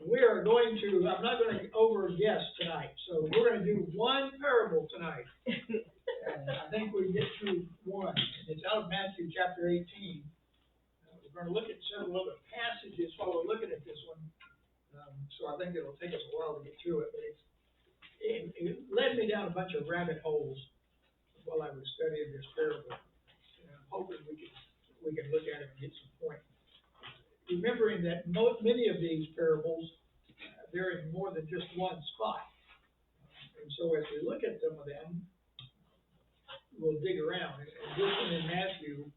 We are going to, I'm not going to over-guess tonight, so we're going to do one parable tonight. And I think we get through one, and it's out of Matthew chapter 18. We're going to look at several other passages while we're looking at this one. So I think it'll take us a while to get through it, but it led me down a bunch of rabbit holes while I was studying this parable. And I'm hoping we can look at it and get some points. Remembering that many of these parables, they're in more than just one spot. And so as we look at some of them, we'll dig around. And this one in Matthew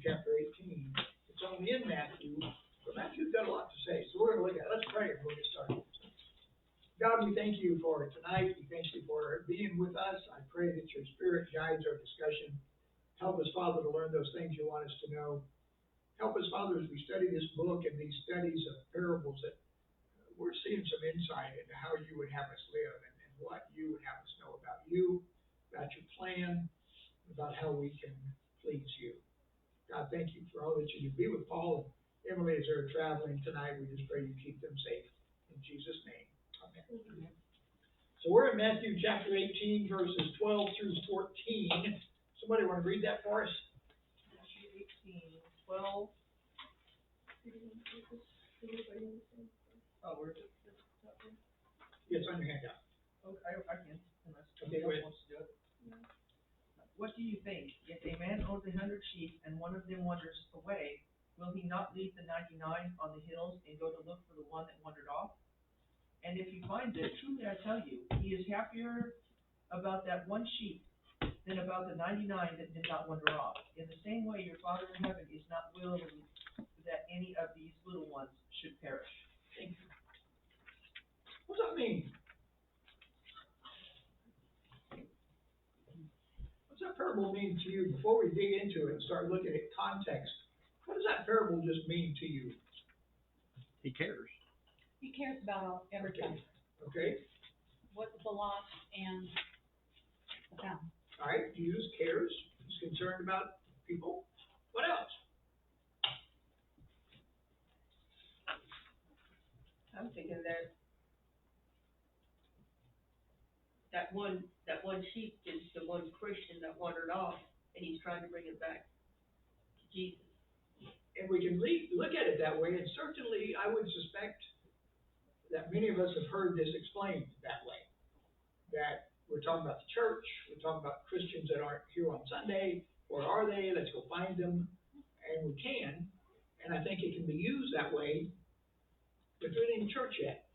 chapter 18, it's only in Matthew, but Matthew's got a lot to say. So we're going to look at it. Let's pray and we'll get started. God, we thank you for tonight. We thank you for being with us. I pray that your Spirit guides our discussion. Help us, Father, to learn those things you want us to know. Help us, Father, as we study this book and these studies of parables, that we're seeing some insight into how you would have us live and what you would have us know about you, about your plan, about how we can please you. God, thank you for all that you do. Be with Paul and Emily as they're traveling tonight. We just pray you keep them safe. In Jesus' name, amen. So we're in Matthew chapter 18, verses 12 through 14. Somebody want to read that for us? Matthew 18, 12. Oh, where's it? Yes, on your handout. Okay, I can, unless Okay, somebody else wants to do it. What do you think? If a man owns 100 sheep and one of them wanders away, will he not leave the 99 on the hills and go to look for the one that wandered off? And if he finds it, truly I tell you, he is happier about that one sheep than about the 99 that did not wander off. In the same way, your Father in heaven is not willing that any of these little ones should perish. Thank you. What does that mean? What's that parable mean to you? Before we dig into it and start looking at context, what does that parable just mean to you? He cares. He cares about everything. Okay. What's the lost and the found. All right. Jesus cares. He's concerned about people. What else? I'm thinking that one sheep is the one Christian that wandered off, and he's trying to bring it back to Jesus. And we can look at it that way, and certainly I would suspect that many of us have heard this explained that way. That we're talking about the church, we're talking about Christians that aren't here on Sunday. Where are they? Let's go find them. And we can, and I think it can be used that way, but there ain't church yet,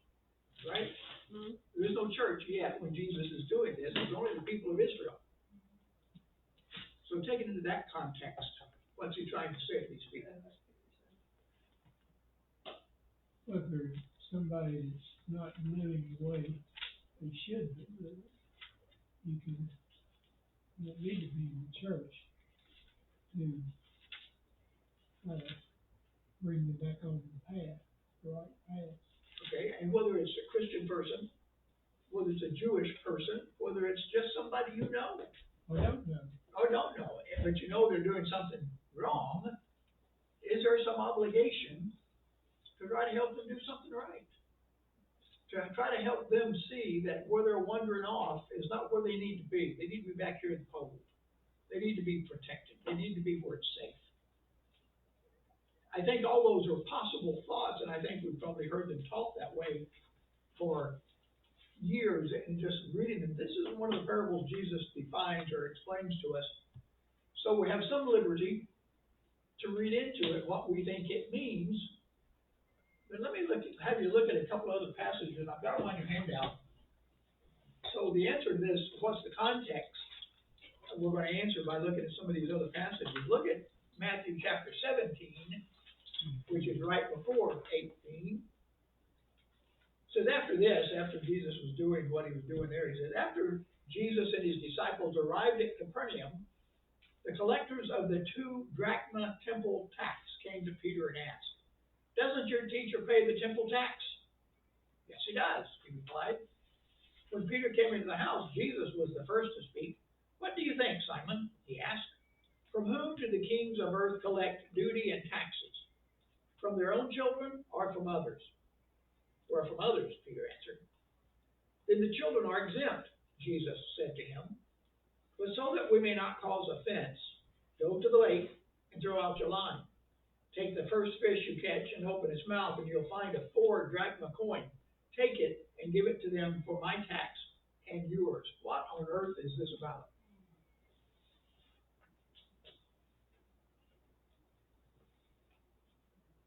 right? Mm-hmm. There is no church yet when Jesus is doing this. It's only the people of Israel. So take it into that context. What's he trying to say to these people? Whether somebody that's not living the way they should be living, you don't need to be in the church to bring them back on the path, the right path. Okay, and whether it's a Christian person, whether it's a Jewish person, whether it's just somebody you know. Or don't know. Or don't know, but you know they're doing something wrong, is there some obligation to try to help them do something right? To try to help them see that where they're wandering off is not where they need to be. They need to be back here in the fold. They need to be protected. They need to be where it's safe. I think all those are possible thoughts, and I think we've probably heard them taught that way for years, and just reading them. This is one of the parables Jesus defines or explains to us. So we have some liberty to read into it what we think it means. But let me have you look at a couple other passages. I've got them on your handout. So the answer to this, what's the context? We're going to answer by looking at some of these other passages. Look at Matthew chapter 17, which is right before 18. Says after this, after Jesus was doing what he was doing there, he says, after Jesus and his disciples arrived at Capernaum, the collectors of the 2 drachma temple tax came to Peter and asked, doesn't your teacher pay the temple tax? Yes, he does, he replied. When Peter came into the house, Jesus was the first to speak. What do you think, Simon? He asked. From whom do the kings of earth collect duty and taxes? From their own children or from others? or from others, Peter answered. Then the children are exempt, Jesus said to him. But so that we may not cause offense, go to the lake and throw out your line. Take the first fish you catch and open its mouth, and you'll find a 4 drachma coin. Take it and give it to them for my tax and yours. What on earth is this about?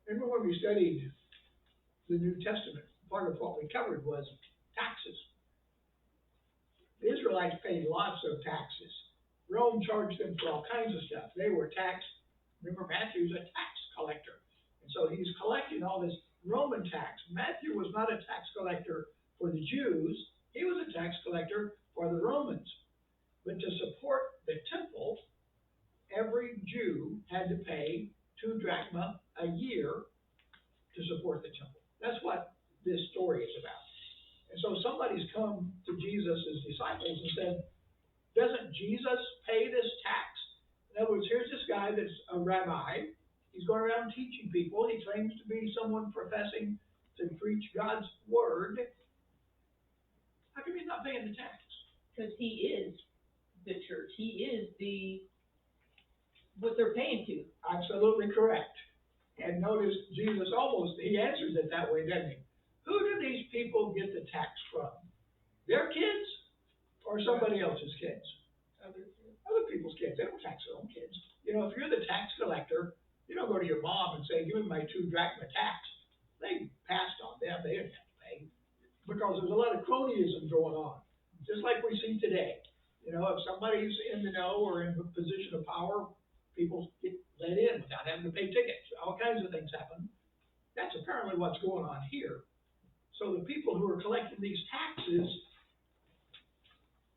Remember when we studied the New Testament, part of what we covered was taxes. The Israelites paid lots of taxes. Rome charged them for all kinds of stuff. They were taxed. Remember, Matthew's a tax collector. And so he's collecting all this Roman tax. Matthew was not a tax collector for the Jews. He was a tax collector for the Romans. But to support the temple, every Jew had to pay 2 drachma a year to support the temple. That's what this story is about. And so somebody's come to Jesus' disciples and said, doesn't Jesus pay this tax? In other words, here's this guy that's a rabbi. He's going around teaching people. He claims to be someone professing to preach God's word. How come he's not paying the tax? Because he is the church. He is what they're paying to. Absolutely correct. And notice Jesus he answers it that way, doesn't he? Who do these people get the tax from? Their kids or somebody else's kids? Other people's kids. They don't tax their own kids. You know, if you're the tax collector, you don't go to your mom and say, give me my 2 drachma tax. They passed on them. They didn't have to pay. Because there's a lot of cronyism going on, just like we see today. You know, if somebody's in the know or in a position of power, people get let in without having to pay tickets. All kinds of things happen. That's apparently what's going on here. So the people who are collecting these taxes,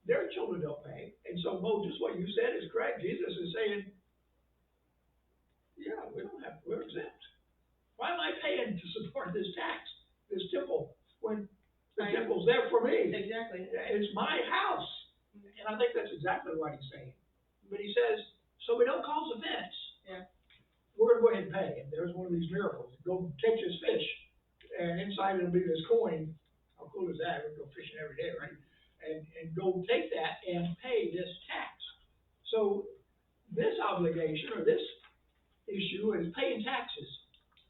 their children don't pay. And so, Mo, just what you said is correct. Jesus is saying, yeah, we're exempt. Why am I paying to support this tax, this temple, when the temple's there for me? Exactly. It's my house. And I think that's exactly what he's saying. But he says, so we don't cause offense. Yeah. We're going to go ahead and pay. And there's one of these miracles. Go catch this fish, and inside it'll be this coin. How cool is that? We go fishing every day, right? And go take that and pay this tax. So this obligation or this issue is paying taxes.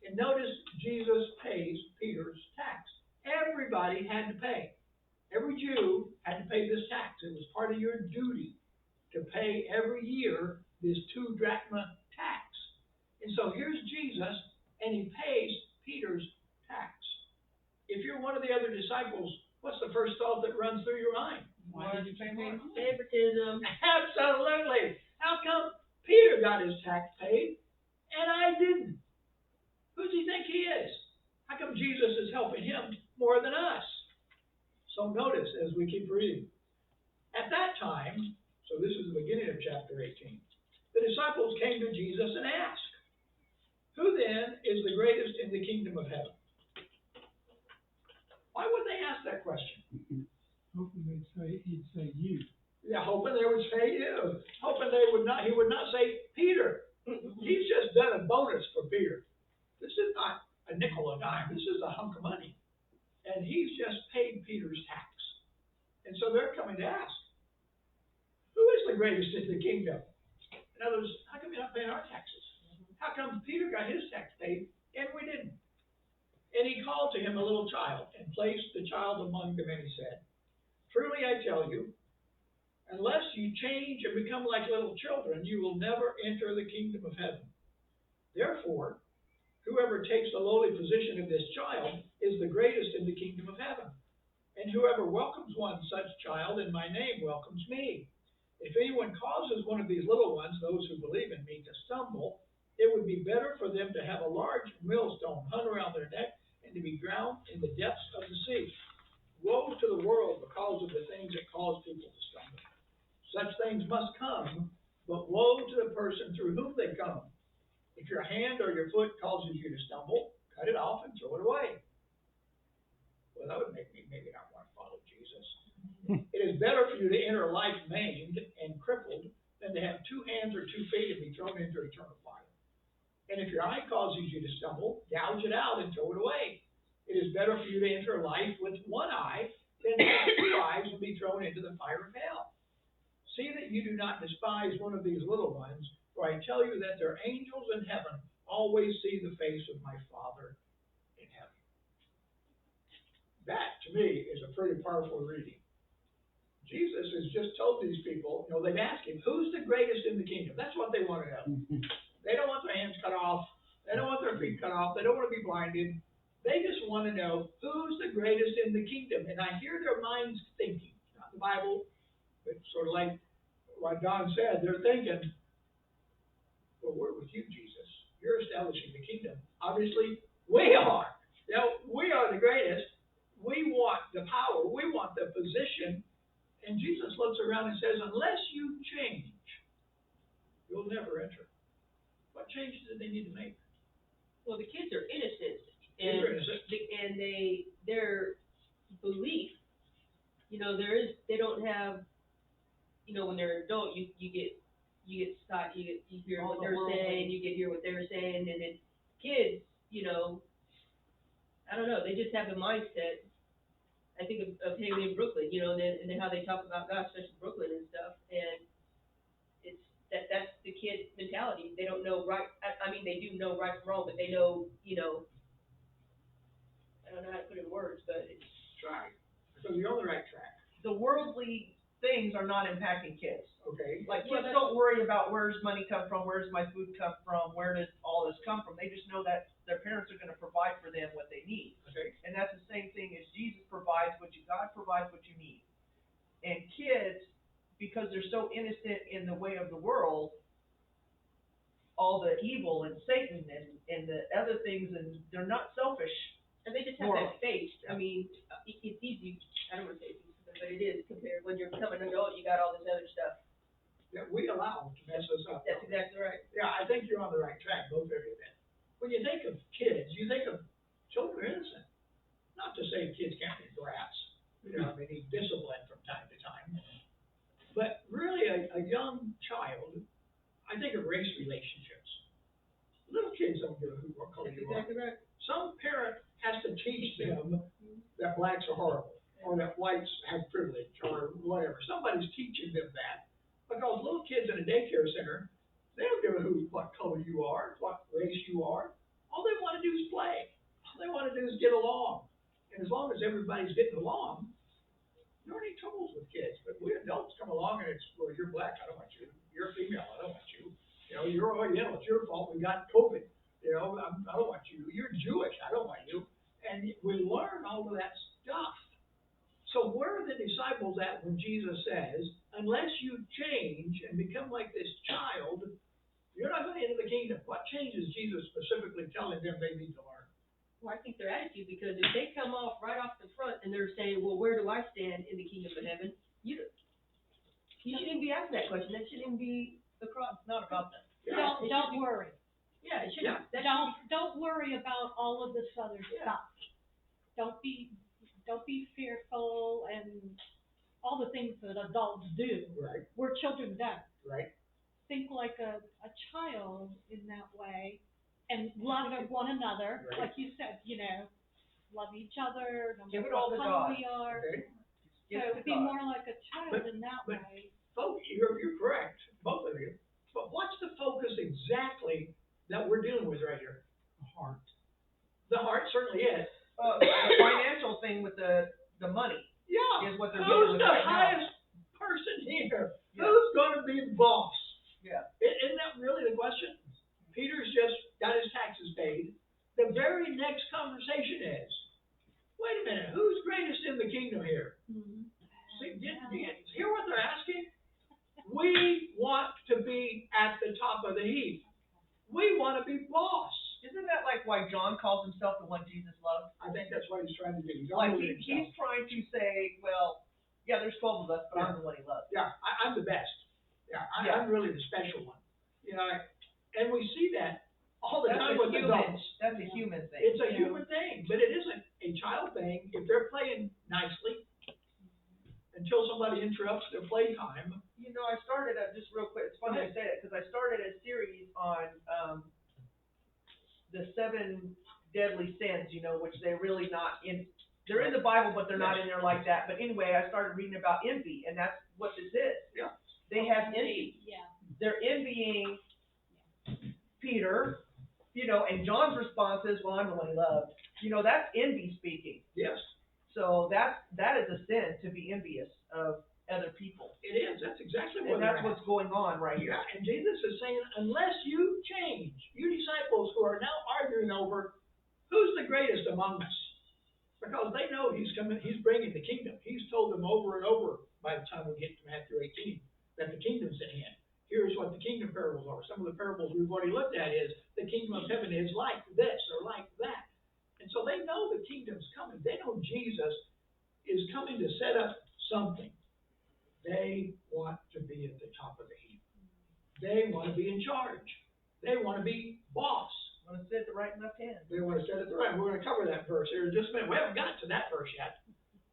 And notice Jesus pays Peter's tax. Everybody had to pay. Every Jew had to pay this tax. It was part of your duty to pay every year this 2 drachma tax. And so here's Jesus, and he pays Peter's tax. If you're one of the other disciples, what's the first thought that runs through your mind? Why did you pay more? Favoritism. Absolutely. How come Peter got his tax paid and I didn't? Who does he think he is? How come Jesus is helping him more than us? So notice as we keep reading. At that time, so this is the beginning of chapter 18, the disciples came to Jesus and asked, who then is the greatest in the kingdom of heaven? Why would they ask that question? Hoping he'd say you. Yeah, hoping they would say you. Hoping he would not say Peter. He's just done a bonus for Peter. This is not a nickel or a dime. This is a hunk of money. And he's just paid Peter's tax. And so they're coming to ask, who is the greatest in the kingdom? In other words, how come you're not paying our taxes? How come Peter got his tax paid and we didn't? And he called to him a little child and placed the child among them, and he said, truly I tell you, unless you change and become like little children, you will never enter the kingdom of heaven. Therefore, whoever takes the lowly position of this child is the greatest in the kingdom of heaven. And whoever welcomes one such child in my name welcomes me. If anyone causes one of these little ones, those who believe in me, to stumble, it would be better for them to have a large millstone hung around their neck and to be drowned in the depths of the sea. Woe to the world because of the things that cause people to stumble. Such things must come, but woe to the person through whom they come. If your hand or your foot causes you to stumble, cut it off and throw it away. Well, that would make me maybe not want to follow Jesus. It is better for you to enter life maimed and crippled than to have 2 hands or 2 feet and be thrown into eternal fire. And if your eye causes you to stumble, gouge it out and throw it away. It is better for you to enter life with one eye than to have two eyes and be thrown into the fire of hell. See that you do not despise one of these little ones, for I tell you that their angels in heaven always see the face of my Father in heaven. That, to me, is a pretty powerful reading. Jesus has just told these people, they've asked him, who's the greatest in the kingdom? That's what they want to know. They don't want their hands cut off. They don't want their feet cut off. They don't want to be blinded. They just want to know who's the greatest in the kingdom. And I hear their minds thinking, not the Bible, but sort of like what Don said, they're thinking, well, we're with you, Jesus. You're establishing the kingdom. Obviously, we are. We are the greatest. We want the power. We want the position. And Jesus looks around and says, unless you change, you'll never enter. What changes do they need to make? Well, the kids are innocent, Kids are innocent. and their belief, they don't have, when they're an adult, you get stuck, you hear what they're saying, you hear what they're saying, and then kids, I don't know, they just have the mindset. I think of Haley in Brooklyn, and then how they talk about God, especially Brooklyn and stuff, and it's that's the kid mentality. They don't know right. I mean, they do know right from wrong, but they know, I don't know how to put it in words, but it's Try. So you're on the right track. The worldly things are not impacting kids. Okay. Like, kids don't worry about where's money come from, where's my food come from, where does all this come from. They just know that their parents are going to provide for them what they need. Okay. And that's the same thing as Jesus provides God provides what you need. And kids, because they're so innocent in the way of the world, all the evil and Satan and the other things, and they're not selfish. and they just have that faith. I mean, it's easy. I don't want to say it's easy, but it is compared when you're becoming an adult. You got all this other stuff. Yeah, we allow them to mess us up. That's exactly right. Yeah, I think you're on the right track, both of you then. When you think of kids, you think of children are innocent. Not to say kids can't be brats. They need discipline from time to time. But really, a young child, I think of race relationships. Little kids don't give a hoot what color That's you are. exactly right. Some parent has to teach them that blacks are horrible, or that whites have privilege, or whatever. Somebody's teaching them that. Because little kids in a daycare center, they don't give a hoot what color you are, what race you are. All they want to do is play. All they want to do is get along. And as long as everybody's getting along, there aren't any troubles with kids. But we adults come along and it's, well, you're black, I don't want you. You're female, I don't want you. You're, it's your fault, we got COVID. I don't want you. You're Jewish, I don't want you. And we learn all of that stuff. So where are the disciples at when Jesus says, unless you change and become like this child, you're not going to enter the kingdom? What change is Jesus specifically telling them they need to learn? Well, I think their attitude, because if they come off right off the front and they're saying, well, where do I stand in the kingdom of heaven? You shouldn't even be asking that question. That shouldn't even be across. It's not about that. Don't worry. Yeah, it shouldn't. Don't worry about all of this other stuff. Don't be fearful and all the things that adults do. Right. We're children don't. Right. Think like a child in that way and love one another, Right. like you said, love each other, no Give matter it all what to color God. we are. Okay. So be more like a child in that but- way. Folks, you're correct, both of you. But what's the focus exactly that we're dealing with right here? The heart. The heart certainly is. The financial thing with the money Yeah. is what they're Who's dealing with the right now. highest person here? Yeah. Who's going to be the boss? Yeah. Isn't that really the question? Peter's just got his taxes paid. The very next conversation is, wait a minute, who's greatest in the kingdom here? Mhm. See, do you hear what they're asking? We want to be at the top of the heap. We want to be boss. Isn't that like why John calls himself the one Jesus loved? I think that's what he's trying to do. He's Like honoring himself. he's trying to say, well, yeah, there's 12 of us, but I'm the one he loves. Yeah, I'm the best. Yeah, Yeah. I'm really the special one. And we see that all the That's time a with human. adults. That's a human thing. It's a human thing, but it isn't a child thing if they're playing nicely until somebody interrupts their playtime. I started just real quick. It's funny you say it because I started a series on the 7 deadly sins. Which which they're really not in, they're in the Bible, but they're not in there like that. But anyway, I started reading about envy, and that's what this is. Yeah. They have envy. Yeah. They're envying Peter, you know, and John's response is, well, I'm the one he loved. You know, that's envy speaking. Yes, So that is a sin, to be envious of other people. it is. That's exactly what And that's what's going on right here. Yeah, and Jesus is saying, unless you change, you disciples who are now arguing over who's the greatest among us, because they know he's coming, he's bringing the kingdom. He's told them over and over by the time we get to Matthew 18 that the kingdom's at hand. Here's what the kingdom parables are. Some of the parables we've already looked at is the kingdom of heaven is like this or like that. And so they know the kingdom's coming. They know Jesus is coming to set up something. They want to be at the top of the heap. They want to be in charge. They want to be boss. Want to sit at the right and left hand. They want to set it right. We're going to cover that verse here in just a minute. We haven't got to that verse yet.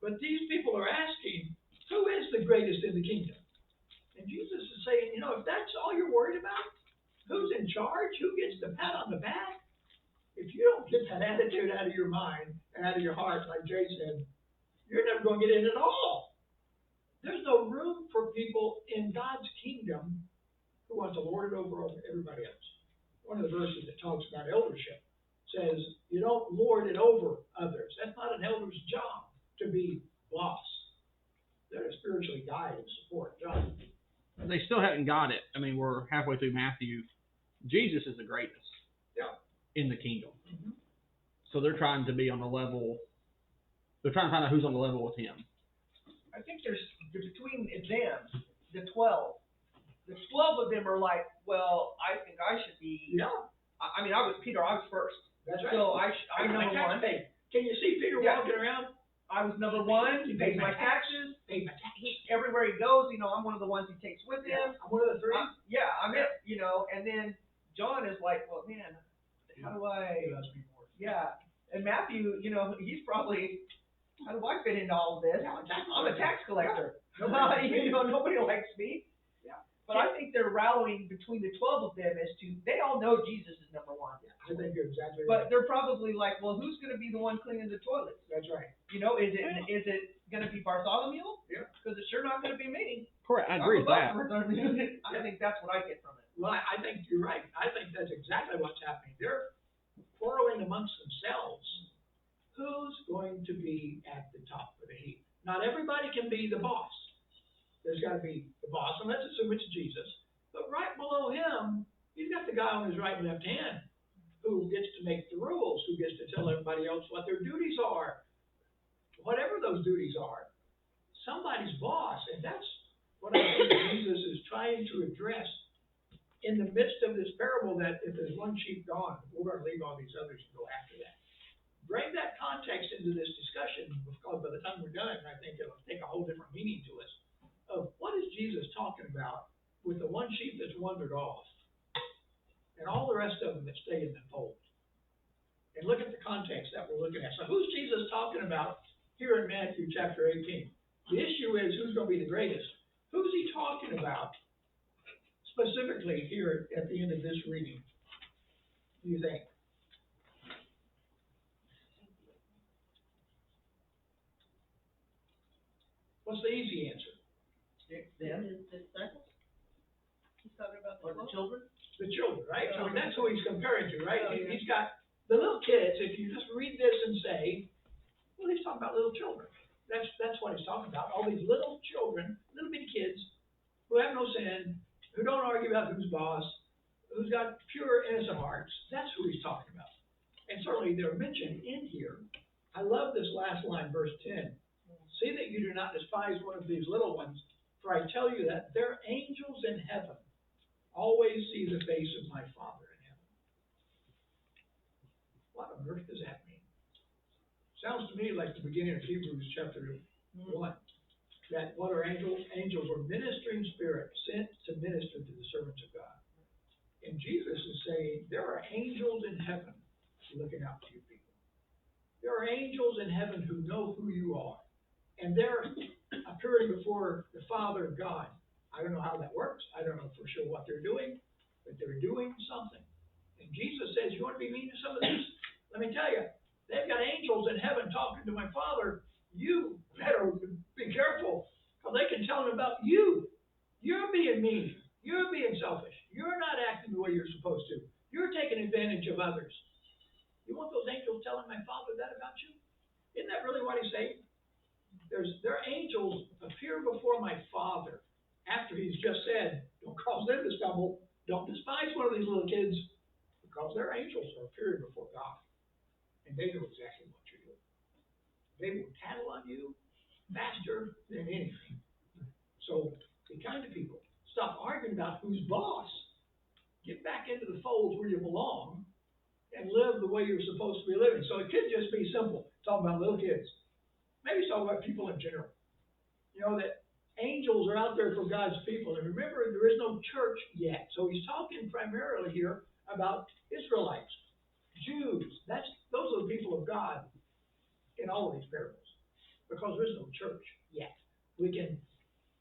But these people are asking, who is the greatest in the kingdom? And Jesus is saying, you know, if that's all you're worried about, who's in charge? Who gets the pat on the back? If you don't get that attitude out of your mind and out of your heart, like Jay said, you're never going to get in at all. There's no room for people in God's kingdom who want to lord it over everybody else. One of the verses that talks about eldership says, you don't lord it over others. That's not an elder's job to be boss. They're to spiritually guide and support John. They still haven't got it. I mean, we're halfway through Matthew. Jesus is the greatest in the kingdom. Mm-hmm. So they're trying to be on the level. They're trying to find out who's on the level with him. I think there's between them, the 12. The 12 of them are like, well, I think I should be. Yeah, I mean, I was Peter. I was first. that's right. So I'm number one. Hey, can you see Peter Yeah. walking around? I was number one. He pays my taxes. Paid my taxes. Everywhere he goes, you know, I'm one of the ones he takes with Yeah, him. I'm one of the three. Yeah, I'm it. You know, and then John is like, well, man, how do I? He loves me more. Yeah. And Matthew, you know, he's probably, how do I fit into all of this? Yeah, I'm a tax collector. Nobody- You know, nobody likes me. Yeah. But I think they're rallying between the 12 of them as to, they all know Jesus is number one. I think you're exactly right. But they're probably like, well, who's going to be the one cleaning the toilets? That's right. You know, is it going to be Bartholomew? Yeah. Because it's sure not going to be me. Correct. I agree with that. I think that's what I get from it. Well, I think you're right. I think that's exactly what's happening. They're quarreling amongst themselves. Who's going to be at the top of the heap? Not everybody can be the boss. There's got to be the boss, and let's assume it's Jesus. But right below him, he's got the guy on his right and left hand who gets to make the rules, who gets to tell everybody else what their duties are. Whatever those duties are, somebody's boss, and that's what I think Jesus is trying to address in the midst of this parable, that if there's one sheep gone, we're going to leave all these others and go after that. Bring that context into this discussion, because by the time we're done, I think it'll take a whole different meaning to us, of what is Jesus talking about with the one sheep that's wandered off, and all the rest of them that stay in the fold. And look at the context that we're looking at. So who's Jesus talking about here in Matthew chapter 18? The issue is who's going to be the greatest. Who's he talking about specifically here at the end of this reading, do you think? What's the easy answer? Them? The disciples? He's talking about Or the 12? children? The children, right? I mean, that's who he's comparing to, right? Oh, yeah. He's got the little kids. If you just read this and say, well, he's talking about little children. That's what he's talking about. All these little children, little bitty kids, who have no sin, who don't argue about who's boss, who's got pure, innocent hearts. That's who he's talking about. And certainly they're mentioned in here. I love this last line, verse 10. See that you do not despise one of these little ones, for I tell you that their angels in heaven always see the face of my Father in heaven. What on earth does that mean? Sounds to me like the beginning of Hebrews chapter 1. That what are angels? Angels are ministering spirits sent to minister to the servants of God. And Jesus is saying there are angels in heaven looking out for you people. There are angels in heaven who know who you are. And they're appearing before the Father God. I don't know how that works. I don't know for sure what they're doing, but they're doing something. And Jesus says, you want to be mean to some of these? Let me tell you, they've got angels in heaven talking to my Father. You better be careful, because they can tell him about you. You're being mean. You're being selfish. You're not acting the way you're supposed to. You're taking advantage of others. You want those angels telling my Father that about you? Isn't that really what he's saying? Their angels appear before my Father after he's just said, don't cause them to stumble. Don't despise one of these little kids, because their angels are appearing before God. And they know exactly what you're doing. They will tattle on you faster than anything. So be kind to people. Stop arguing about who's boss. Get back into the fold where you belong and live the way you're supposed to be living. So it could just be simple. Talk about little kids. Maybe talk about people in general. You know, that angels are out there for God's people. And remember, there is no church yet. So he's talking primarily here about Israelites, Jews. Those are the people of God in all of these parables, because there is no church yet. We can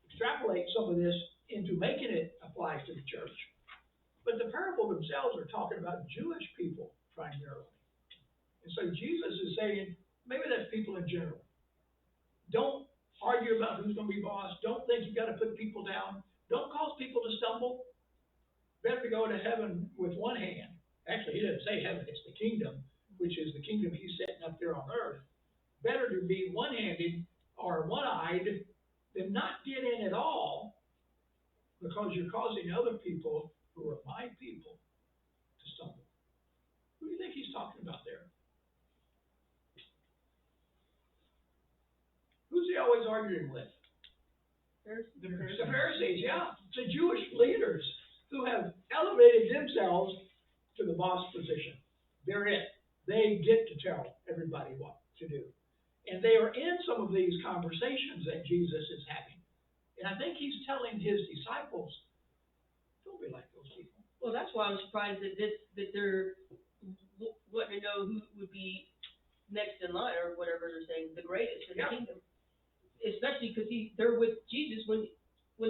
extrapolate some of this into making it apply to the church. But the parable themselves are talking about Jewish people primarily. And so Jesus is saying, maybe that's people in general. Don't argue about who's going to be boss. Don't think you got to put people down. Don't cause people to stumble. Better to go to heaven with one hand. Actually, he doesn't say heaven, it's the kingdom, which is the kingdom he's setting up there on earth. Better to be one-handed or one-eyed than not get in at all, because you're causing other people who are my people to stumble. Who do you think he's talking about there? Who's he always arguing with? The Pharisees, yeah. The Jewish leaders who have elevated themselves to the boss position. They're it. They get to tell everybody what to do. And they are in some of these conversations that Jesus is having. And I think he's telling his disciples, don't be like those people. Well, that's why I'm surprised that they're wanting to know who would be next in line, or whatever they're saying, the greatest in the kingdom. Especially because they're with Jesus when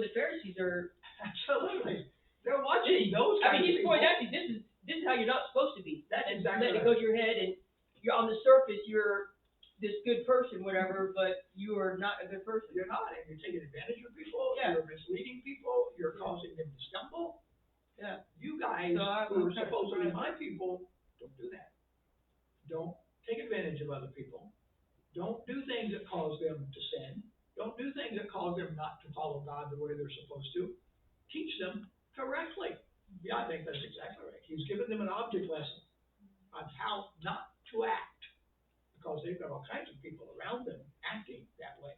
the Pharisees are. Absolutely. They're watching those guys. I mean, he's pointing out, this is how you're not supposed to be. That's exactly letting right. it go to your head, and you're on the surface, you're this good person, whatever, but you are not a good person. You're not, and you're taking advantage of people. Yeah. You're misleading people. You're causing them to stumble. Yeah. You guys who are supposed to be my people, don't do that. Don't take advantage of other people. Don't do things that cause them to sin. Don't do things that cause them not to follow God the way they're supposed to. Teach them correctly. Yeah, I think that's exactly right. He's given them an object lesson on how not to act, because they've got all kinds of people around them acting that way.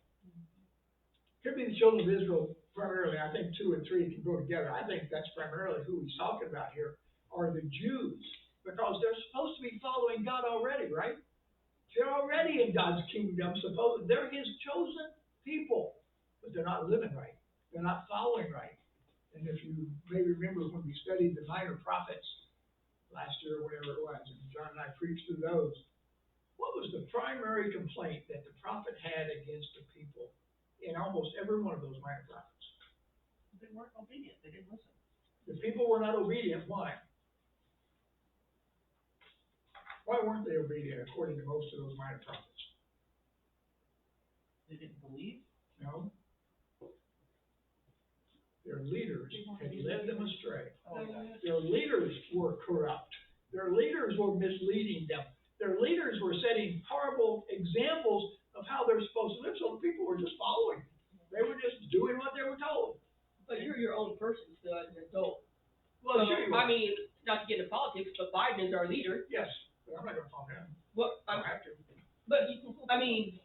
Could be the children of Israel primarily. I think 2 and 3 can go together. I think that's primarily who he's talking about here, are the Jews, because they're supposed to be following God already, right? They're already in God's kingdom. They're his chosen people, but they're not living right. They're not following right. And if you may remember when we studied the minor prophets last year, or whatever it was, and John and I preached through those, what was the primary complaint that the prophet had against the people in almost every one of those minor prophets? They weren't obedient. They didn't listen. The people were not obedient. Why? Why weren't they obedient according to most of those minor prophets? They didn't believe. No. Their leaders had led them astray. Oh, yeah. Their leaders were corrupt. Their leaders were misleading them. Their leaders were setting horrible examples of how they're supposed to live, so the people were just following. They were just doing what they were told. But you're your own person still as an adult. Well, So, sure you I are. mean, not to get into politics, but Biden is our leader. Yes, but I'm not going to follow him. What? I don't have to. But I mean,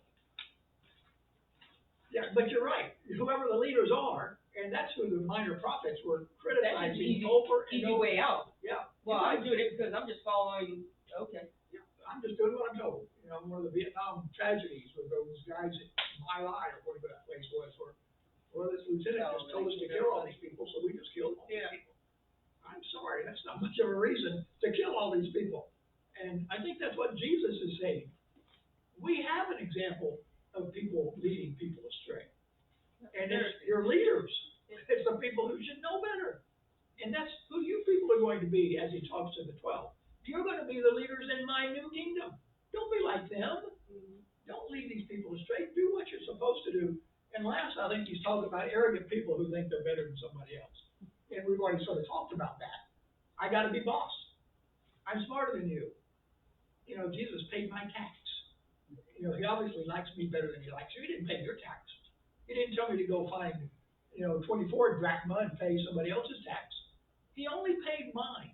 Yeah, but you're right. Whoever the leaders are, and that's who the minor prophets were that's an criticizing over and easy over. way out. Yeah. Well, I'm doing it because I'm just following. Okay. Yeah, I'm just doing what I'm told. You know, one of the Vietnam tragedies with those guys at My Lai, or whatever that place was, where this lieutenant just told us to kill all these people, so we just killed all these people. I'm sorry, that's not much of a reason to kill all these people. And I think that's what Jesus is saying. We have an example of people leading people astray. And it's your leaders. It's the people who should know better. And that's who you people are going to be as he talks to the 12. You're going to be the leaders in my new kingdom. Don't be like them. Don't lead these people astray. Do what you're supposed to do. And last, I think he's talking about arrogant people who think they're better than somebody else. And we've already sort of talked about that. I gotta be boss. I'm smarter than you. You know, Jesus paid my tax. You know, he obviously likes me better than he likes you. He didn't pay your tax. He didn't tell me to go find, 24 drachma and pay somebody else's tax. He only paid mine.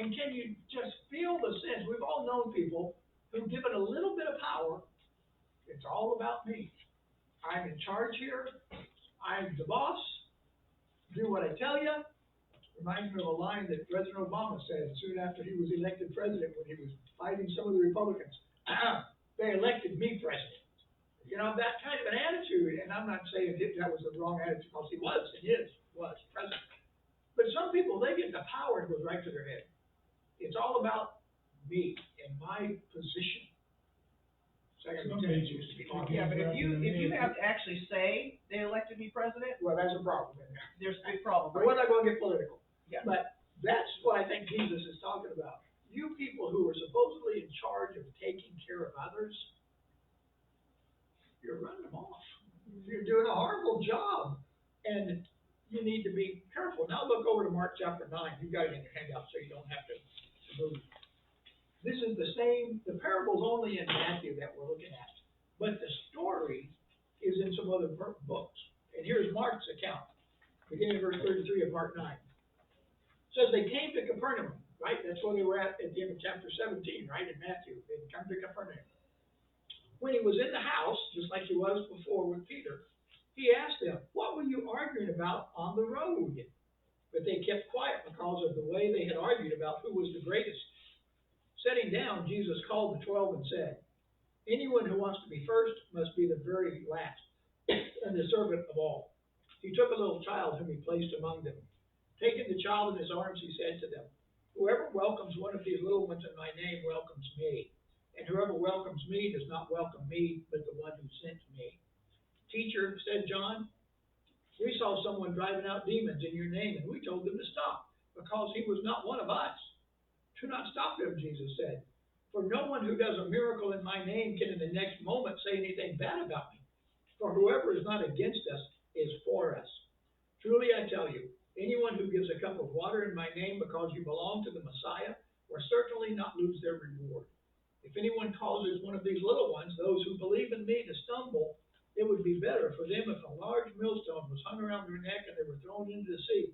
And can you just feel the sense? We've all known people who've given a little bit of power. It's all about me. I'm in charge here. I'm the boss. Do what I tell you. Reminds me of a line that President Obama said soon after he was elected president when he was fighting some of the Republicans. They elected me president. You know, that kind of an attitude, and I'm not saying that was the wrong attitude, because he was president. But some people, they get the power and it goes right to their head. It's all about me and my position. Second Lieutenant used to be on. Yeah, but if you have to actually say they elected me president, Well, that's a problem in there. there's a big problem, But right? we're not gonna get political. Yeah. But that's what I think Jesus is talking about. You people who are supposedly in charge of taking care of others, you're running them off. You're doing a horrible job. And you need to be careful. Now look over to Mark chapter 9. You've got it in your handout so you don't have to move. This is the parable's only in Matthew that we're looking at. But the story is in some other books. And here's Mark's account, beginning of verse 33 of Mark 9. It says they came to Capernaum, right? That's where they were at the end of chapter 17, right, in Matthew. They come to Capernaum. When he was in the house, just like he was before with Peter, he asked them, what were you arguing about on the road? But they kept quiet because of the way they had argued about who was the greatest. Sitting down, Jesus called the 12 and said, anyone who wants to be first must be the very last and the servant of all. He took a little child whom he placed among them. Taking the child in his arms, he said to them, whoever welcomes one of these little ones in my name welcomes me. And whoever welcomes me does not welcome me, but the one who sent me. Teacher, said John, we saw someone driving out demons in your name, and we told them to stop, because he was not one of us. Do not stop them, Jesus said. For no one who does a miracle in my name can in the next moment say anything bad about me. For whoever is not against us is for us. Truly I tell you, anyone who gives a cup of water in my name because you belong to the Messiah will certainly not lose their reward. If anyone causes one of these little ones, those who believe in me, to stumble, it would be better for them if a large millstone was hung around their neck and they were thrown into the sea.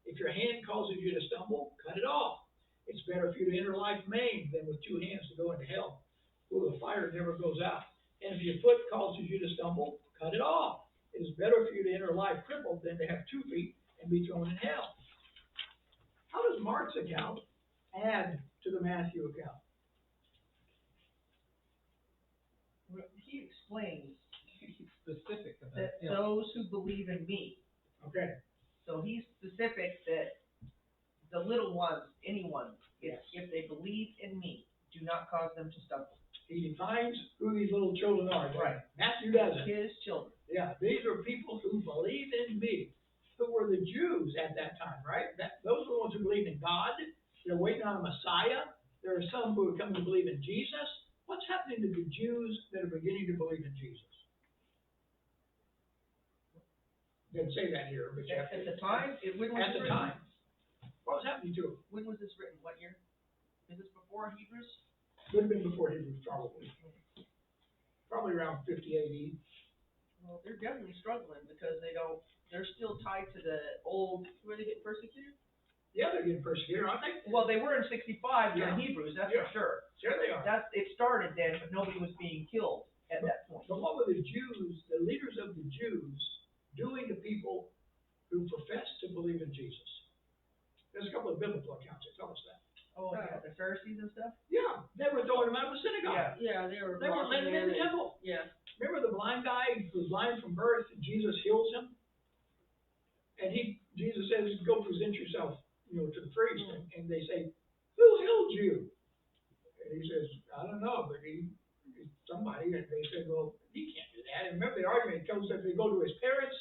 If your hand causes you to stumble, cut it off. It's better for you to enter life maimed than with 2 hands to go into hell, where the fire never goes out. And if your foot causes you to stumble, cut it off. It is better for you to enter life crippled than to have 2 feet and be thrown in hell. How does Mark's account add to the Matthew account? Well, he explains He's specific about that it. those who believe in me. Okay. So he's specific that the little ones, anyone, Yes. if they believe in me, do not cause them to stumble. He defines who these little children are. Right. Matthew doesn't. His children. Yeah, these are people who believe in me, who were the Jews at that time, right? Those are the ones who believed in God. They're waiting on a Messiah. There are some who are coming to believe in Jesus. What's happening to the Jews that are beginning to believe in Jesus? Didn't say that here, but At the time, when was at this the written? time, what was happening to them? When was this written? What year? Is this before Hebrews? Could have been before Hebrews, probably. Probably around 50 AD. Well, they're definitely struggling because they're still tied to the old, Were they getting persecuted? Yeah, they're getting persecuted, aren't they? well, they were in 65 during Yeah. Hebrews, that's Yeah. for sure. Sure they are. It started then, but nobody was being killed at that point. But what were the Jews, the leaders of the Jews, doing to people who profess to believe in Jesus? There's a couple of biblical accounts that tell us that. Oh, yeah, the Pharisees and stuff? Yeah, they were throwing him out of the synagogue. Yeah, they were. They were letting him in the temple. Yeah. Remember the blind guy who was blind from birth, and Jesus heals him? And Jesus says, go present yourself, to the priest, and they say, who healed you? And he says, I don't know, but somebody, and they said, well, he can't do that. And remember the argument comes that they go to his parents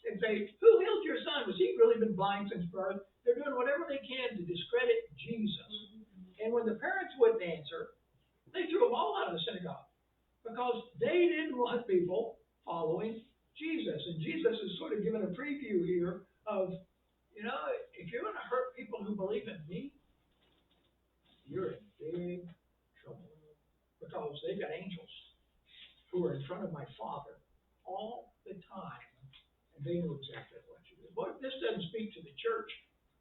and say, who healed your son? Was he really been blind since birth? They're doing whatever they can to discredit Jesus. And when the parents wouldn't answer, they They threw them all out of the synagogue because they didn't want people following Jesus. And Jesus is sort of giving a preview here of, you know, if you're going to hurt people who believe in me, you're in big trouble because they've got angels who are in front of my Father all the time, and they know exactly what you do. Boy, if this doesn't speak to the church,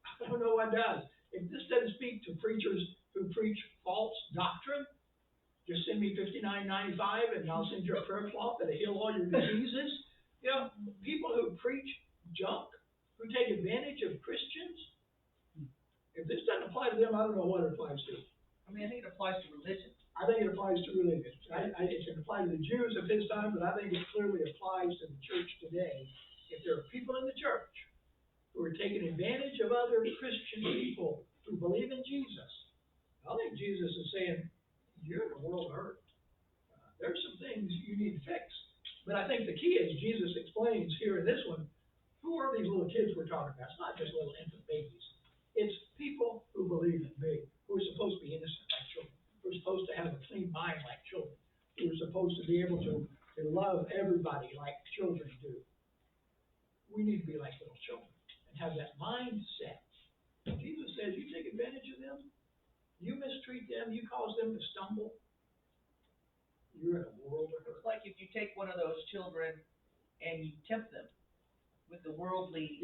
I don't know what does. If this doesn't speak to preachers who preach false doctrine, just send me $59.95 and I'll send you a prayer cloth that'll heal all your diseases. You know, people who preach junk, who take advantage of Christians, if this doesn't apply to them, I don't know what it applies to. I mean, I think it applies to religion. I think it applies to religion. It can apply to the Jews of his time, but I think it clearly applies to the church today. If there are people in the church who are taking advantage of other Christian people who believe in Jesus, I think Jesus is saying, you're in a world of hurt. There's some things you need to fix. But I think the key is Jesus explains here in this one, who are these little kids we're talking about? It's not just little infant babies. It's people who believe in me, who are supposed to be innocent like children, who are supposed to have a clean mind like children, who are supposed to be able to love everybody like children do. We need to be like little children and have that mindset. Jesus says, you take advantage of them, you mistreat them, you cause them to stumble, you're in a world of hurt. It's like if you take one of those children and you tempt them with the worldly,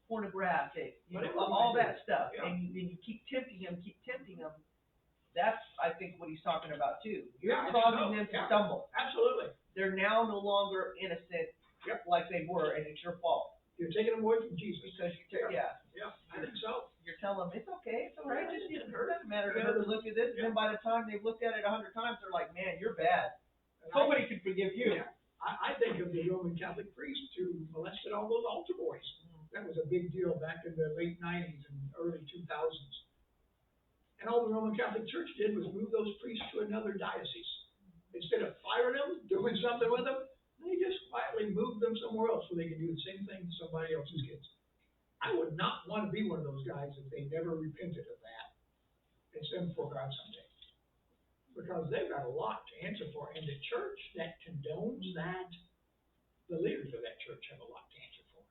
pornographic, all that stuff, and you keep tempting them, that's, I think, what he's talking about too. You're causing them to stumble. Absolutely. They're now no longer innocent like they were, and it's your fault. You're taking them away from Jesus. Because Yeah, I think so. You're telling them, it's okay, it's all right, It it doesn't hurt. doesn't matter to her to look at this, and then by the time they've looked at it 100 times, they're like, man, you're bad. Nobody can forgive you. Yeah. I think of the Roman Catholic priest who molested all those altar boys. That was a big deal back in the late 90s and early 2000s. And all the Roman Catholic Church did was move those priests to another diocese. Instead of firing them, doing something with them, they just quietly moved them somewhere else where they could do the same thing to somebody else's kids. I would not want to be one of those guys if they never repented of that and sent before God someday. Because they've got a lot to answer for. And the church that condones that, the leaders of that church have a lot to answer for.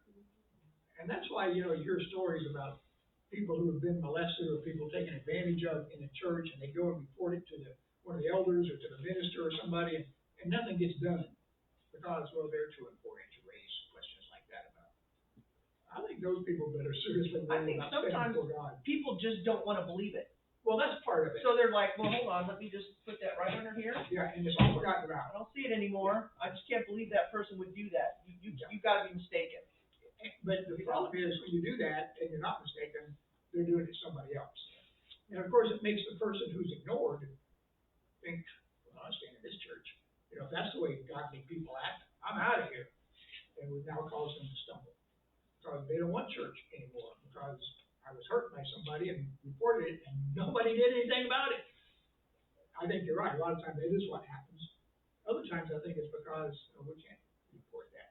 And that's why, you hear stories about people who have been molested or people taken advantage of in a church, and they go and report it to one of the elders or to the minister or somebody, and nothing gets done because, well, they're too important to raise questions like that about. I think those people better seriously worry about standing before God. People just don't want to believe it. Well, that's part of it. So they're like, well, hold on, let me just put that right under here. Yeah, and it's all forgotten about. I don't see it anymore. I just can't believe that person would do that. You gotta be mistaken. But the problem is, when you do that, and you're not mistaken, they're doing it to somebody else. And of course, it makes the person who's ignored think, well, I stand in this church. If that's the way godly people act, I'm out of here. And would now cause them to stumble. Because they don't want church anymore, because I was hurt by somebody and reported it, and nobody did anything about it. I think you're right. A lot of times that is what happens. Other times I think it's because we can't report that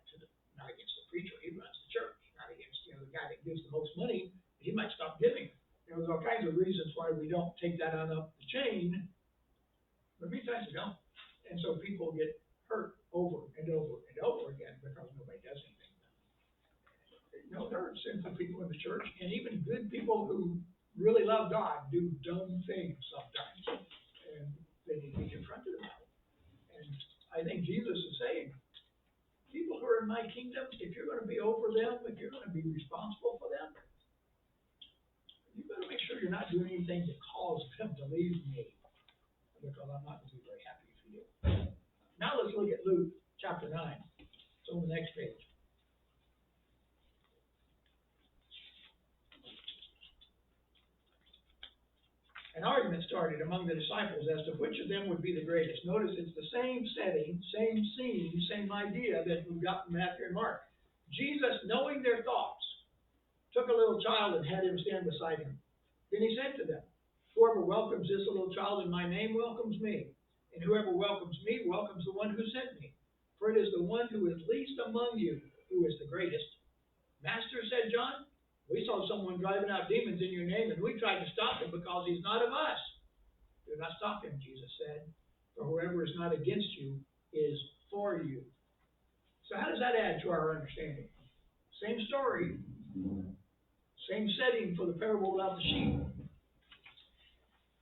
not against the preacher. He runs the church, not against the guy that gives the most money. He might stop giving. There's all kinds of reasons why we don't take that on up the chain, but many times we don't. And so people get hurt over and over and over again because nobody does anything. There are sinful people in the church, and even good people who really love God do dumb things sometimes, and they need to be confronted about it. And I think Jesus is saying, people who are in my kingdom, if you're going to be over them, if you're going to be responsible for them, you better make sure you're not doing anything to cause them to leave me, because I'm not going to be very happy if you do. Now let's look at Luke chapter 9. It's on the next page. An argument started among the disciples as to which of them would be the greatest. Notice it's the same setting, same scene, same idea that we've got from Matthew and Mark. Jesus, knowing their thoughts, took a little child and had him stand beside him. Then he said to them, whoever welcomes this little child in my name welcomes me, and whoever welcomes me welcomes the one who sent me. For it is the one who is least among you who is the greatest. Master, said John, we saw someone driving out demons in your name, and we tried to stop him because he's not of us. Do not stop him, Jesus said, for whoever is not against you is for you. So how does that add to our understanding? Same story, same setting for the parable about the sheep.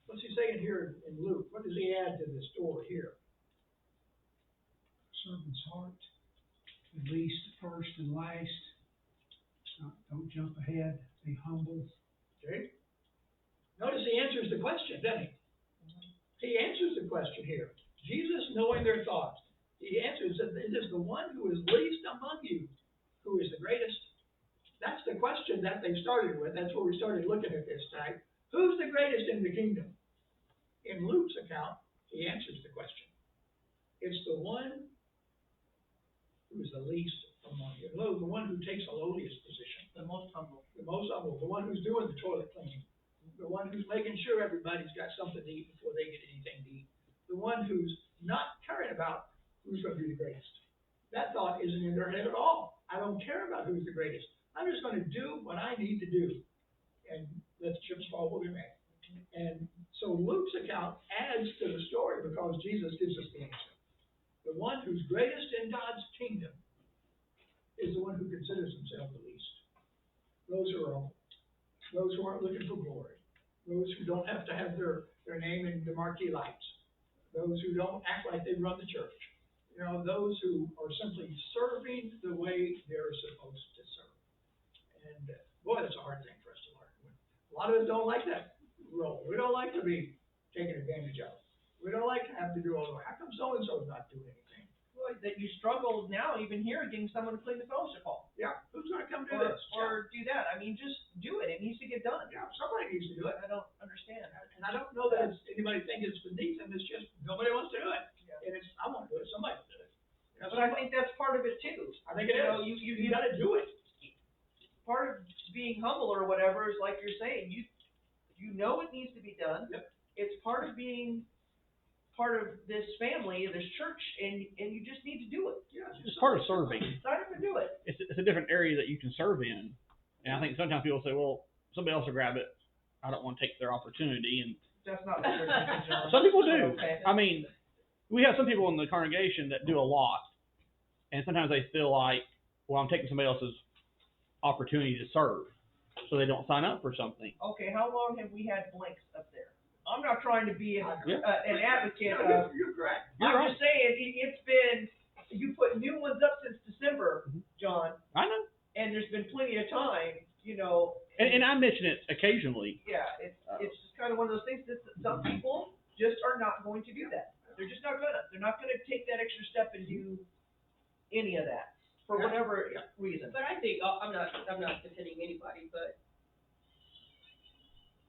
What's he saying here in Luke? What does he add to the story here? Servant's heart, at least first and last. Don't jump ahead, be humble. Okay? Notice he answers the question, doesn't he? He answers the question here. Jesus, knowing their thoughts, he answers that it is the one who is least among you who is the greatest. That's the question that they started with. That's where we started looking at this tonight. Who's the greatest in the kingdom? In Luke's account, he answers the question. It's the one who is the least among you. The one who takes the lowliest position. The most humble. The most humble. The one who's doing the toilet cleaning. The one who's making sure everybody's got something to eat before they get anything to eat. The one who's not caring about who's going to be the greatest. That thought isn't in their head at all. I don't care about who's the greatest. I'm just going to do what I need to do. And let the chips fall where they may. And so Luke's account adds to the story because Jesus gives us the answer. The one who's greatest in God's kingdom is the one who considers himself the least. Those who are humble. Those who aren't looking for glory. Those who don't have to have their name in the marquee lights. Those who don't act like they run the church. You know, those who are simply serving the way they're supposed to serve. And boy, that's a hard thing for us to learn. A lot of us don't like that role. We don't like to be taken advantage of. We don't like to have to do all the, how come so-and-so's not doing anything? Well, that you struggle now, even here, getting someone to clean the fellowship hall. Yeah, who's going to come do Or, this? or do that. I mean, just do it. It needs to get done. Yeah, somebody needs to do it. I don't understand. And I don't know that it's anybody thinks it's beneath them. It's just nobody wants to do it. Yeah. And it's, I want to do it. Somebody will do it. You know, But I think that's part of it too. I think it You know, is. you You got to do it. part of being humble or whatever is like you're saying, you know it needs to be done. Yep. It's part of being part of this family, this church, and you just need to do it. Yeah, It's part of serving. Sign up and do it. It's a different area that you can serve in. And I think sometimes people say, well, somebody else will grab it. I don't want to take their opportunity. And That's not what you're thinking, John. some people do. Okay. I mean, we have some people in the congregation that do a lot. And sometimes they feel like, well, I'm taking somebody else's opportunity to serve. So they don't sign up for something. Okay, how long have we had blanks up there? I'm not trying to be an advocate No, of. you're correct. You're I'm just saying, it's been, you put new ones up since December, John, I know. and there's been plenty of time, you know. And I mention it occasionally. Yeah, it's just kind of one of those things that some people just are not going to do that. They're just not gonna. They're not gonna take that extra step and do any of that for whatever reason. But I think, I'm not defending anybody, but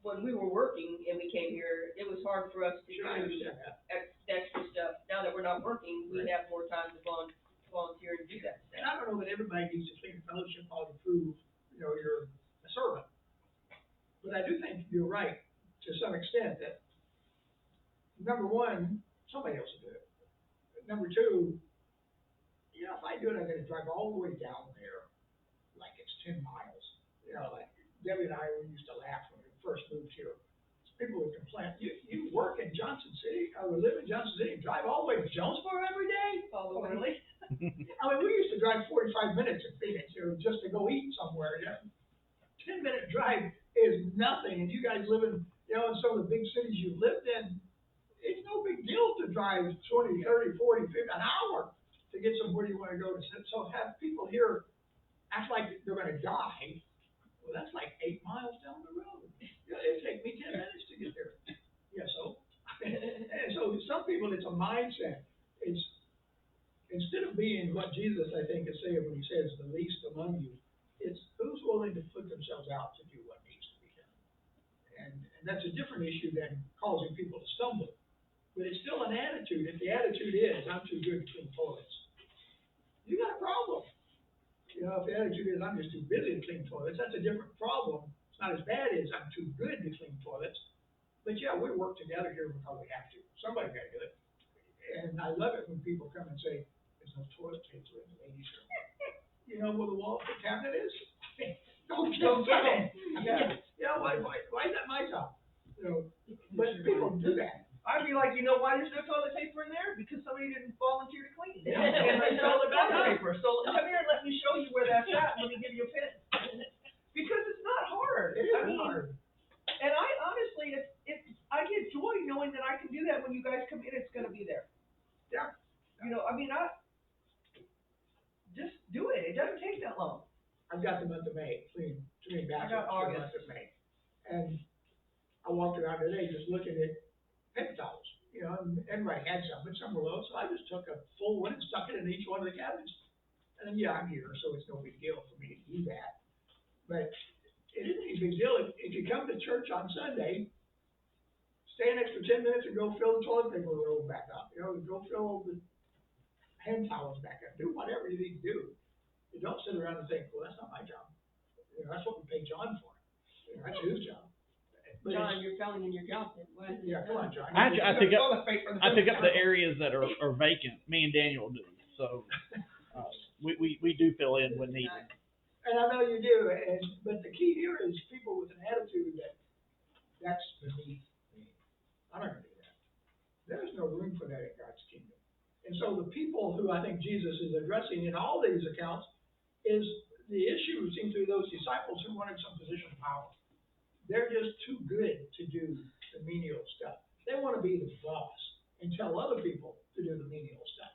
when we were working and we came here, it was hard for us to do extra stuff. Now that we're not working, we have more time to volunteer and do that And stuff. I don't know that everybody needs to clean the fellowship hall to prove, you know, you're a servant. But I do think you're right to some extent that, number one, somebody else will do it. Number two, you know, if I do it, I gotta drive all the way down there, like it's 10 miles. You know, like Debbie and I, we used to laugh when we first moved here. People would complain, you work in Johnson City, or live in Johnson City, and drive all the way to Jonesboro every day? All the way. I mean, we used to drive 45 minutes in Phoenix, you know, just to go eat somewhere. You know? 10-minute drive is nothing, and you guys live in, you know, in some of the big cities you lived in, it's no big deal to drive 20, 30, 40, 50, an hour to get somewhere you want to go to. So have people here act like they're going to die. Well, that's like 8 miles down the road. It'd take me 10 minutes to get there. Yeah, so, and so some people, it's a mindset. It's, instead of being what Jesus, I think, is saying when he says the least among you, it's who's willing to put themselves out to do what needs to be done. And that's a different issue than causing people to stumble. But it's still an attitude. If the attitude is, I'm too good to clean toilets, you got a problem. You know, if the attitude is, I'm just too busy to clean toilets, that's a different problem. It's not as bad as I'm too good to clean toilets. But yeah, we work together here because we have to. Somebody got to do it. And I love it when people come and say, there's no toilet paper in the ladies' room. You know where the cabinet is? Don't tell them. Yeah. You know, why is that my job? You know, but people do that. I'd be like, you know why there's no toilet paper in there? Because somebody didn't volunteer to clean. And they stole the bathroom paper. So come here and let me show you where that's at, and let me give you a pin. Because it's not hard. It I is mean, hard. and I honestly, I get joy knowing that I can do that when you guys come in, it's gonna be there. Yeah. You know, I mean, just do it. It doesn't take that long. I've got the month of May, clean I bathrooms got for the August. month of May. And I walked around today just looking at paper towels, you know, and everybody had some, but some were low, so I just took a full one and stuck it in each one of the cabinets. And then, yeah, I'm here, so it's no big deal for me to do that. But it isn't a big deal if you come to church on Sunday, stay an extra 10 minutes and go fill the toilet paper roll back up, you know, go fill the hand towels back up, do whatever you need to do. You don't sit around and think, well, that's not my job. You know, that's what we pay John for. You know, that's his job. But John, you're failing in your job then, why is it? yeah, come on, John. I pick up, Toilet paper in I pick up the toilet. areas that are vacant. Me and Daniel do. So, we do fill in when needed. And I know you do, but the key here is people with an attitude that's beneath me. I'm not gonna do that. There's no room for that in God's kingdom. And so the people who I think Jesus is addressing in all these accounts is the issue seems to be those disciples who wanted some position of power. They're just too good to do the menial stuff. They want to be the boss and tell other people to do the menial stuff.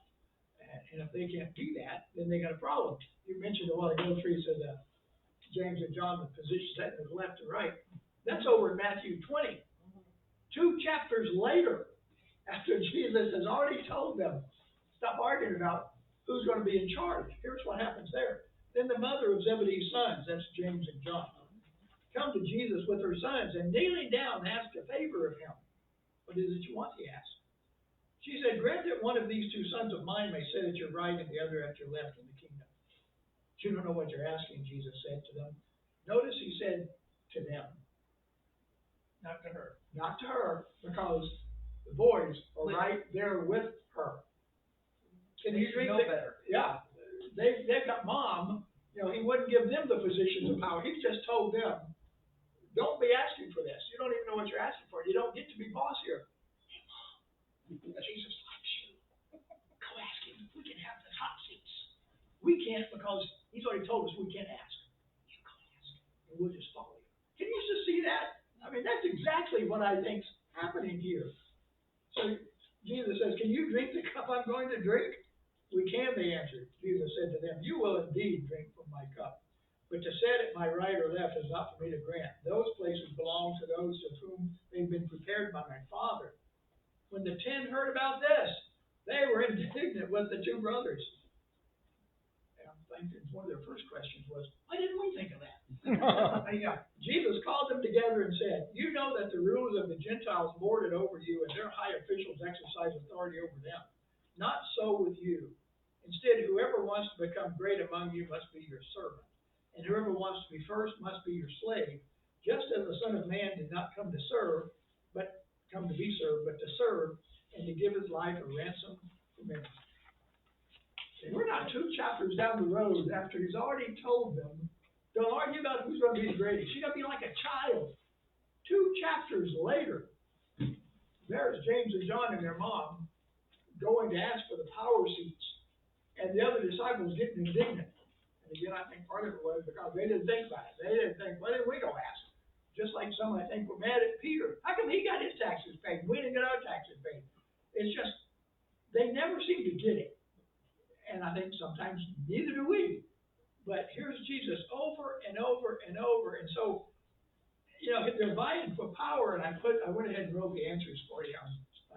And if they can't do that, then they got a problem. You mentioned a while ago, Teresa, James and John, the position set to the left and right. That's over in Matthew 20. 2 chapters later, after Jesus has already told them, stop arguing about who's going to be in charge. Here's what happens there. Then the mother of Zebedee's sons, that's James and John, come to Jesus with her sons, and kneeling down, asked a favor of him. What is it you want, he asked. She said, grant that one of these 2 sons of mine may sit at your right and the other at your left in the kingdom. You don't know what you're asking, Jesus said to them. Notice he said to them. Not to her. Not to her, because the boys are right there with her. Can you drink know better? Yeah. They've got mom, you know, he wouldn't give them the positions of power. He just told them, don't be asking for this. You don't even know what you're asking for. You don't get to be boss here. Hey, Mom, Jesus likes you. Go ask him if we can have the hot seats. We can't because he's already told us we can't ask. You go ask, and we'll just follow you. Can you just see that? I mean, that's exactly what I think's happening here. So Jesus says, can you drink the cup I'm going to drink? We can, they answered. Jesus said to them, you will indeed drink from my cup. But to sit at my right or left is not for me to grant. Those places belong to those of whom they've been prepared by my Father. When the 10 heard about this, they were indignant with the 2 brothers. And I'm thinking one of their first questions was, why didn't we think of that? Yeah. Jesus called them together and said, you know that the rulers of the Gentiles lord it over you, and their high officials exercise authority over them. Not so with you. Instead, whoever wants to become great among you must be your servant. And whoever wants to be first must be your slave, just as the Son of Man did not come to serve, but come to be served, but to serve, and to give his life a ransom for many. And we're not 2 chapters down the road after he's already told them, don't argue about who's going to be the greatest. You're going to be like a child. 2 chapters later, there's James and John and their mom going to ask for the power seats, and the other disciples getting indignant. And again, I think part of it was because they didn't think about it. They didn't think, why didn't we go ask? Just like some, I think, were mad at Peter. How come he got his taxes paid? We didn't get our taxes paid. It's just, they never seem to get it. And I think sometimes neither do we. But here's Jesus over and over and over. And so, you know, they're vying for power. And I went ahead and wrote the answers for you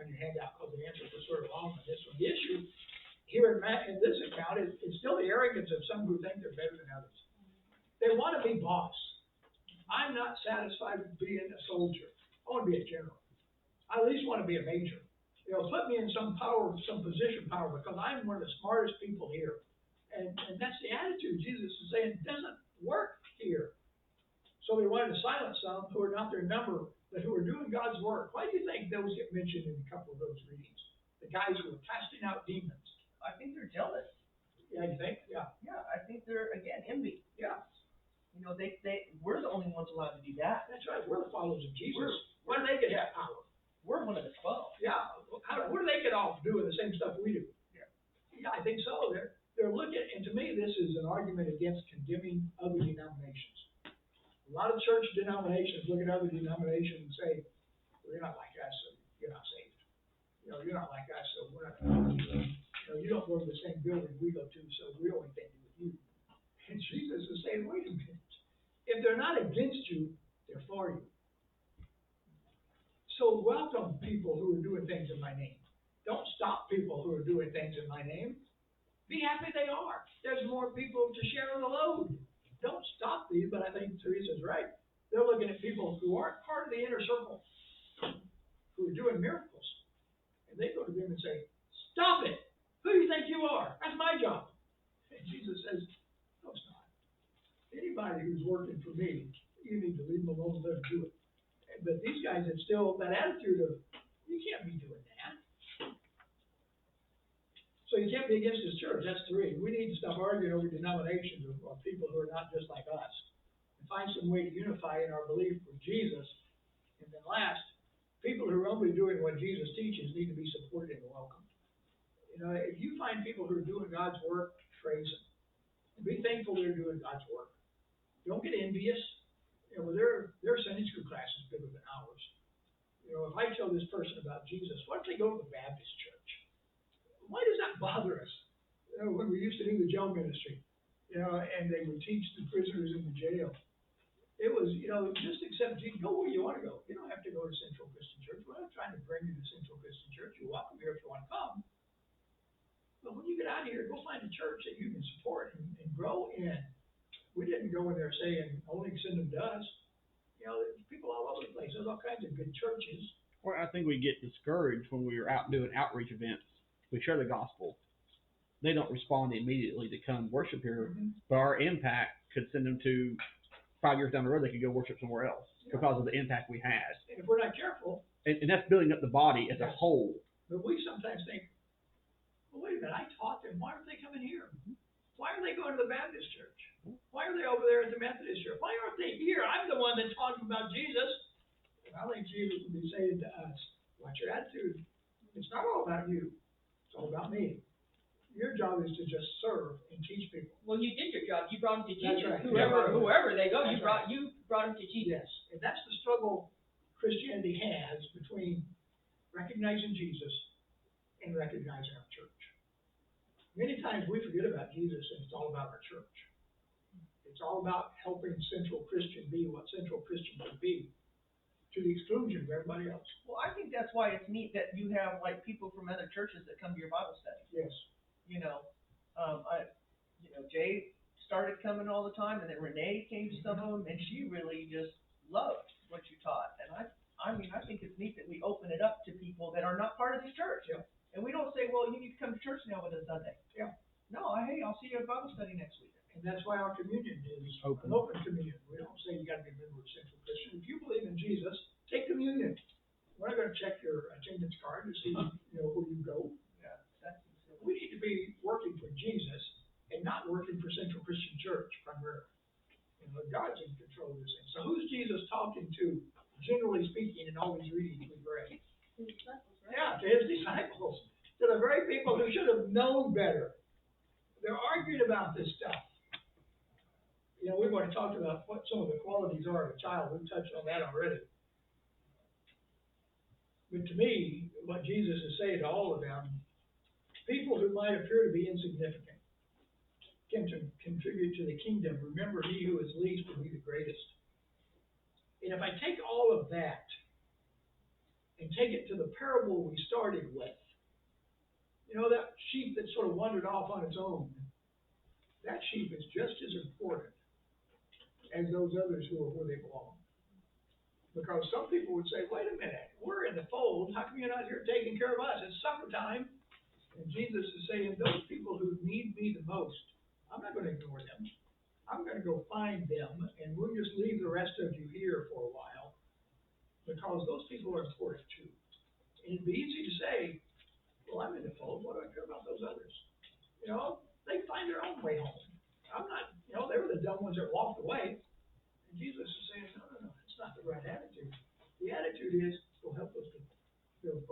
on your handout because the answers were sort of long on this one. The issue here in this account is still the arrogance of some who think they're better than others. They want to be boss. I'm not satisfied with being a soldier. I want to be a general. I at least want to be a major. You know, put me in some power, some position power, because I'm one of the smartest people here. And that's the attitude Jesus is saying doesn't work here. So they wanted to silence some who are not their number, but who are doing God's work. Why do you think those get mentioned in a couple of those readings? The guys who are casting out demons. I think they're jealous. Yeah, you think? Yeah. Yeah, I think they're, again, envy. Yeah. You know, we're the only ones allowed to do that. That's right. We're the followers of Jesus. Why do they get that power? We're one of the 12. Yeah, what do they get off doing the same stuff we do? Yeah, I think so. They're looking, and to me, this is an argument against condemning other denominations. A lot of church denominations look at other denominations and say, well, you're not like us, so you're not saved. You're not like us, so we're not going to you. You don't go to the same building we go to, so we don't think with you. And Jesus is saying, wait a minute. If they're not against you, they're for you. So welcome people who are doing things in my name. Don't stop people who are doing things in my name. Be happy they are. There's more people to share the load. Don't stop these, but I think Teresa's right. They're looking at people who aren't part of the inner circle, who are doing miracles. And they go to them and say, stop it. Who do you think you are? That's my job. And Jesus says, no, it's not. Anybody who's working for me, you need to leave them alone and let them do it. But these guys have still that attitude of, you can't be doing that. So you can't be against this church. That's 3. We need to stop arguing over denominations of people who are not just like us. And find some way to unify in our belief with Jesus. And then last, people who are only doing what Jesus teaches need to be supported and welcomed. If you find people who are doing God's work, praise them. And be thankful they're doing God's work. Don't get envious. Their Sunday school class is bigger than ours. If I tell this person about Jesus, why don't they go to the Baptist church? Why does that bother us? When we used to do the jail ministry, and they would teach the prisoners in the jail. It was, just accept Jesus. Go where you want to go. You don't have to go to Central Christian Church. We're not trying to bring you to Central Christian Church. You're welcome here if you want to come. But when you get out of here, go find a church that you can support and grow in. We didn't go in there saying, only send them to us. There's people all over the place. There's all kinds of good churches. Well, I think we get discouraged when we are out doing outreach events. We share the gospel. They don't respond immediately to come worship here, but our impact could send them to 5 years down the road, they could go worship somewhere else because of the impact we had. And if we're not careful. And that's building up the body as a whole. But we sometimes think, well, wait a minute, I taught them. Why aren't they coming here? Why are they going to the Baptist church? Why are they over there at the Methodist church? Why aren't they here? I'm the one that taught them about Jesus. And I think Jesus would be saying to us, watch your attitude. It's not all about you. It's all about me. Your job is to just serve and teach people. Well, you did your job. You brought them to Jesus. That's right. Whoever they go, That's you brought them to Jesus. Yes, and that's the struggle Christianity has between recognizing Jesus and recognizing our church. Many times we forget about Jesus and it's all about our church. It's all about helping Central Christian be what Central Christian should be, to the exclusion of everybody else. Well, I think that's why it's neat that you have like people from other churches that come to your Bible study. Yes. Jay started coming all the time, and then Renee came to some of them, and she really just loved what you taught. And I think it's neat that we open it up to people that are not part of this church. Yeah. And we don't say, well, you need to come to church now with us Sunday. Yeah. No, hey, I'll see you at Bible study next week. And that's why our communion is Open. an open communion. We don't say you got to be a member of Central Christian. If you believe in Jesus, take communion. We're not going to check your attendance card to see where you go. Yeah, We need to be working for Jesus and not working for Central Christian Church primarily. God's in control of this thing. So who's Jesus talking to, generally speaking, in all these readings we've read? His disciples, right? Yeah, to his disciples, to the very people who should have known better. They're arguing about this stuff. We've already talked about what some of the qualities are of a child. We've touched on that already. But to me, what Jesus is saying to all of them, people who might appear to be insignificant can contribute to the kingdom. Remember, he who is least will be the greatest. And if I take all of that and take it to the parable we started with, that sheep that sort of wandered off on its own, that sheep is just as important as those others who are where they belong. Because some people would say, wait a minute, we're in the fold. How come you're not here taking care of us? It's supper time. And Jesus is saying, those people who need me the most, I'm not going to ignore them. I'm going to go find them, and we'll just leave the rest of you here for a while, because those people are important too. And it'd be easy to say, well, I'm in the fold. What do I care about those others? They find their own way home. I'm not, they were the dumb ones that walked away. And Jesus is saying, no, it's not the right attitude. The attitude is, go help those people.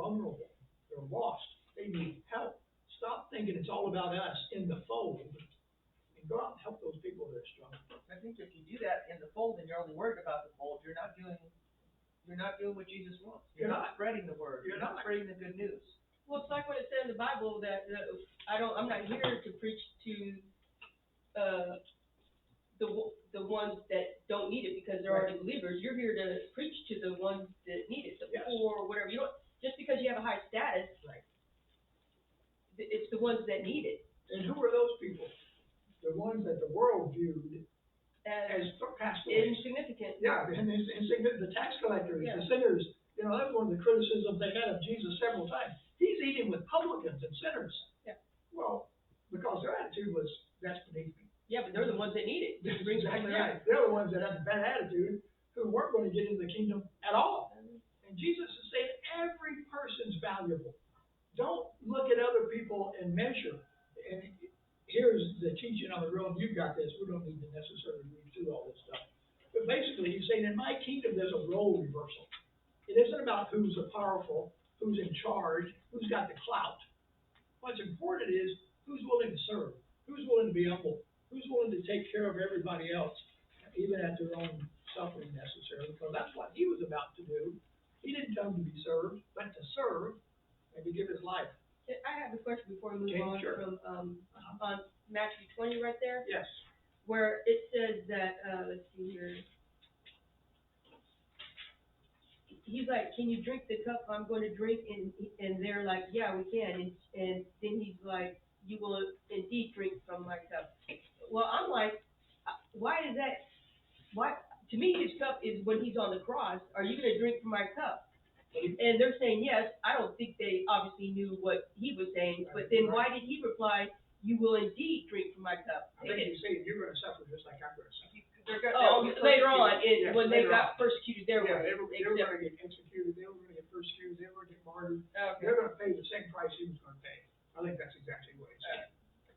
vulnerable, they're lost, they need help. Stop thinking it's all about us in the fold, and go out and help those people that are struggling. I think if you do that in the fold and you're only worried about the fold, you're not doing what Jesus wants. You're not spreading the word. You're not spreading the good news. Well, it's like what it said in the Bible that, I'm not here to preach to, the ones that don't need it because they're already believers. You're here to preach to the ones that need it, the Yes. poor or whatever. You don't, just because you have a high status. Right. It's the ones that need it. And who are those people? The ones that the world viewed as castaways. Insignificant. Yeah, and the tax collectors, Yeah. the sinners, you know, that's one of the criticisms they had of Jesus several times. He's eating with publicans and sinners. Yeah. Well, because their attitude was, that's beneath me. Yeah, but they're the ones that need it. That's exactly right. They're the ones that had the bad attitude, who weren't going to get into the kingdom at all. And Jesus is saying every person's valuable. Don't look at other people and measure. And here's the teaching on the road. You've got this. We don't need to necessarily read through all this stuff. But basically, he's saying in my kingdom, there's a role reversal. It isn't about who's the powerful, who's in charge, who's got the clout. What's important is who's willing to serve, who's willing to be humble, who's willing to take care of everybody else, even at their own suffering necessarily, because that's what he was about to do. He didn't come to be served, but to serve and to give his life. I have a question before we move Okay, on sure. from, on Matthew 20 right there, Yes. where it says that, let's see here. He's like, can you drink the cup I'm going to drink? And they're like, yeah, we can. And then he's like, you will indeed drink from my cup. Well, I'm like, why is that? Why? To me, his cup is when he's on the cross. Are you going to drink from my cup? And they're saying yes. I don't think they obviously knew what he was saying. But then why did he reply, you will indeed drink from my cup? I think he's saying you're going to suffer just like I'm going to suffer. Later on, Yes, when they later got persecuted, they were they were going to get executed, they were going to get persecuted, they were going to get martyred. Okay. They're going to pay the same price he was going to pay. I think that's exactly what he's saying.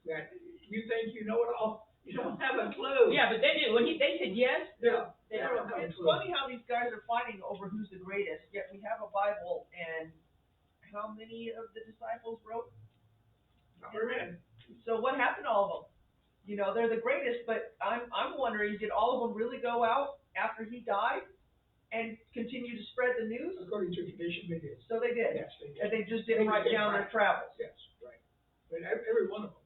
That you think you know it all, you don't have a clue. Yeah, but they did. When they said yes, they don't have a It's clue. funny how these guys are fighting over who's the greatest, yet we have a Bible, and how many of the disciples wrote? Not very many. So what happened to all of them? You know, they're the greatest, but I'm wondering, did all of them really go out after he died and continue to spread the news? According to tradition, they did. So they did. Yes, they did. And they just didn't write down their travels. Yes, right. But every one of them,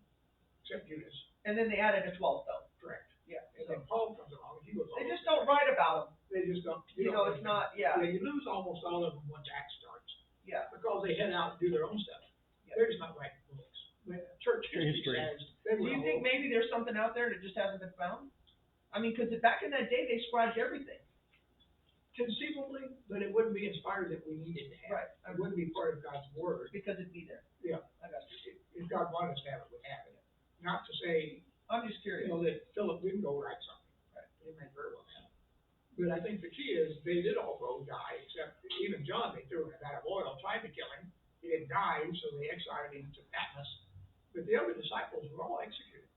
except Judas. And then they added a 12th though. Correct. Yeah. And then Paul comes along, and he goes. They just don't write about them. They just don't. You know, it's not, yeah. Yeah, you lose almost all of them once Acts starts. Yeah. Because they head out and do their own stuff. Yeah. They're just not writing books. But church history says they Do were you think maybe there's something out there that just hasn't been found? I mean, because back in that day, they scribed everything. conceivably, but it wouldn't be inspired that we needed to have. Right. It wouldn't be part of God's word. Because it'd be there. Yeah. I got you. If God wanted us to have it, we'd have it. Not to say, I'm just you curious. know, that Philip didn't go write something. Right. He may very well have. But I think the key is they did all go die, except even John, they threw in a vat of oil, tried to kill him. He didn't die, so they exiled him to Patmos. But the other disciples were all executed.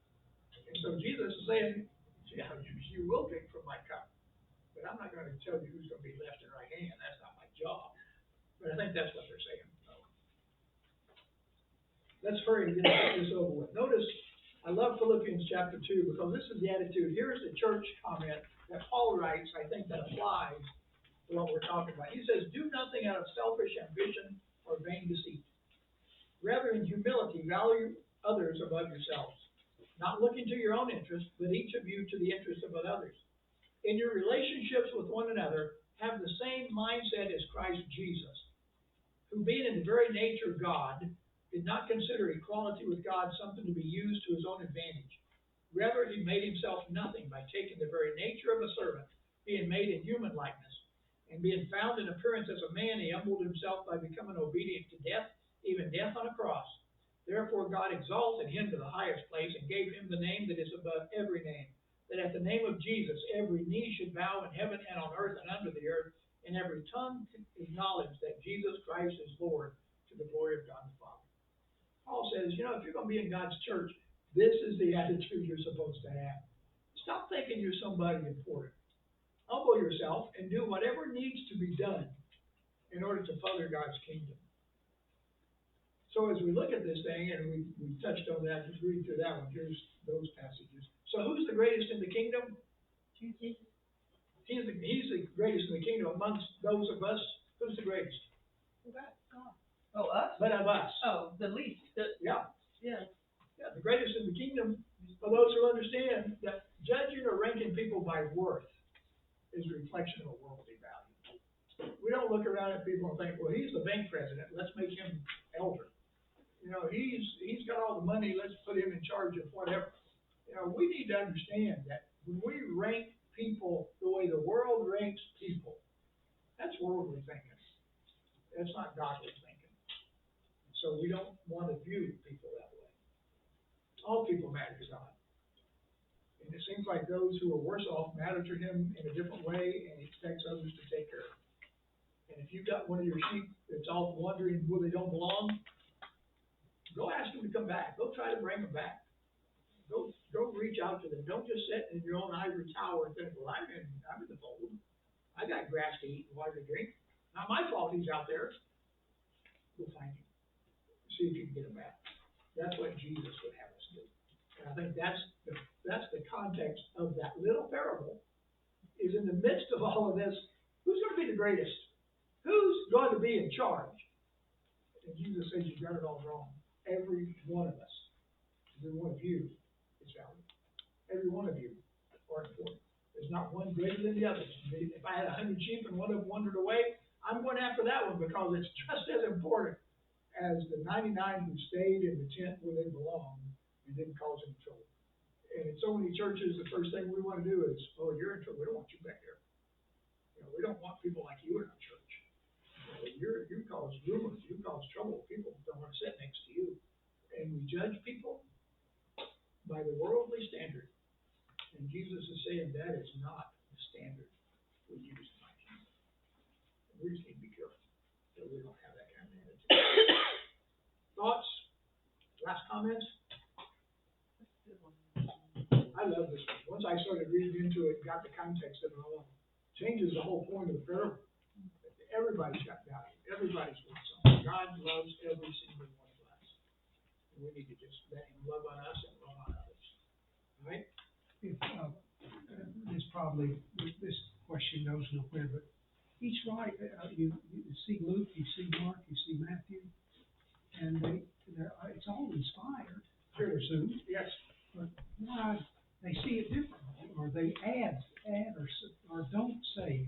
And so Jesus is saying, yeah, you will drink from my cup. But I'm not going to tell you who's going to be left and right hand. That's not my job. But I think that's what they're saying. So, let's hurry and get this over with. Notice, I love Philippians chapter 2 because this is the attitude. Here's the church comment that Paul writes, I think that applies to what we're talking about. He says, do nothing out of selfish ambition or vain deceit. Rather, in humility, value others above yourselves, not looking to your own interest, but each of you to the interest of others. In your relationships with one another, have the same mindset as Christ Jesus, who being in the very nature of God, did not consider equality with God something to be used to his own advantage. Rather, he made himself nothing by taking the very nature of a servant, being made in human likeness. And being found in appearance as a man, he humbled himself by becoming obedient to death, even death on a cross. Therefore God exalted him to the highest place and gave him the name that is above every name, that at the name of Jesus every knee should bow in heaven and on earth and under the earth, and every tongue acknowledge that Jesus Christ is Lord, to the glory of God the Father. Paul says, you know, if you're going to be in God's church, this is the attitude you're supposed to have. Stop thinking you're somebody important. Humble yourself and do whatever needs to be done in order to further God's kingdom. So as we look at this thing, and we touched on that, just read through that one, here's those passages. So who's the greatest in the kingdom? Jesus. He's the greatest in the kingdom amongst those of us. Who's the greatest? Oh, us? But of us. Oh, the least. Yeah. Yeah. Yeah, the greatest in the kingdom are those who understand that judging or ranking people by worth is a reflection of a worldly value. We don't look around at people and think, well, he's the bank president, let's make him elder. You know, he's got all the money, let's put him in charge of whatever. You know, we need to understand that when we rank people the way the world ranks people, that's worldly thinking. That's not godly thinking. So we don't want to view people that way. All people matter to God. And it seems like those who are worse off matter to him in a different way, and he expects others to take care of it. And if you've got one of your sheep that's off wandering where they don't belong, go ask them to come back. Go try to bring them back. Go reach out to them. Don't just sit in your own ivory tower and think, well, I'm in the fold. I got grass to eat and water to drink. Not my fault he's out there. Go find him. See if you can get him back. That's what Jesus would have us do. And I think that's the context of that little parable, is in the midst of all of this, who's going to be the greatest? Who's going to be in charge? And Jesus says, you've got it all wrong. Every one of us, every one of you is valuable. Every one of you are important. There's not one greater than the others. If I had 100 sheep and one of them wandered away, I'm going after that one because it's just as important as the 99 who stayed in the tent where they belonged and didn't cause any trouble. And in so many churches, the first thing we want to do is, oh, you're in trouble. We don't want you back there. You know, we don't want people like you in our church. You know, you cause rumors. You cause trouble. People don't want to sit next to you. And we judge people by the worldly standard. And Jesus is saying that is not the standard we use in my kingdom. We just need to be careful that we don't have that kind of attitude. Thoughts? Last comments? I love this one. Once I started reading into it, got the context of it all, changes the whole point of the parable. Everybody's got value. Everybody's worth something. God loves every single one of us. And we need to just let him love on us and love on others. All right? This question goes nowhere, but each right, you see Luke, you see Mark, you see Matthew, and it's all inspired, I presume. Yes. But why they see it differently, or they add or don't say,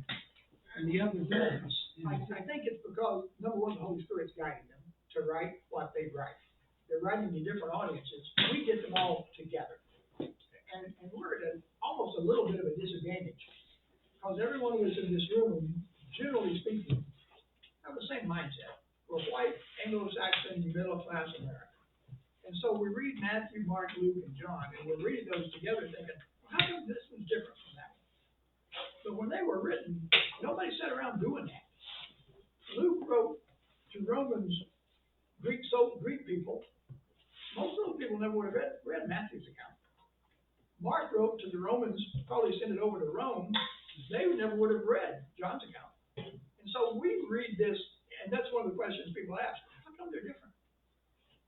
and the other does. I think it's because, number one, the Holy Spirit's guiding them to write what they write. They're writing to different audiences. We get them all together. And we're at almost a little bit of a disadvantage. Because every one of us in this room, generally speaking, have the same mindset. We're white, Anglo-Saxon, middle-class American. And so we read Matthew, Mark, Luke, and John, and we're reading those together thinking, well, how come this one's different from that one? But when they were written, nobody sat around doing that. Luke wrote to Romans, Greek people. Most of those people never would have read Matthew's account. Mark wrote to the Romans, probably sent it over to Rome. They never would have read John's account. And so we read this, and that's one of the questions people ask, how come they're different?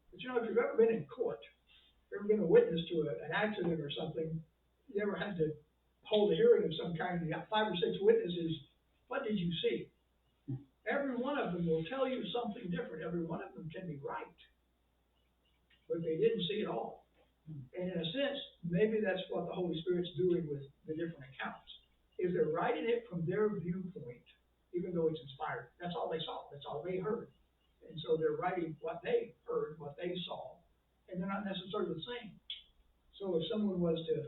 But you know, if you've ever been in court, ever been a witness to an accident or something, you ever had to hold a hearing of some kind, you got 5 or 6 witnesses, what did you see? Every one of them will tell you something different. Every one of them can be right. But they didn't see it all. And in a sense, maybe that's what the Holy Spirit's doing with the different accounts, is they're writing it from their viewpoint, even though it's inspired. That's all they saw. That's all they heard. And so they're writing what they heard, what they saw, and they're not necessarily the same. So if someone was to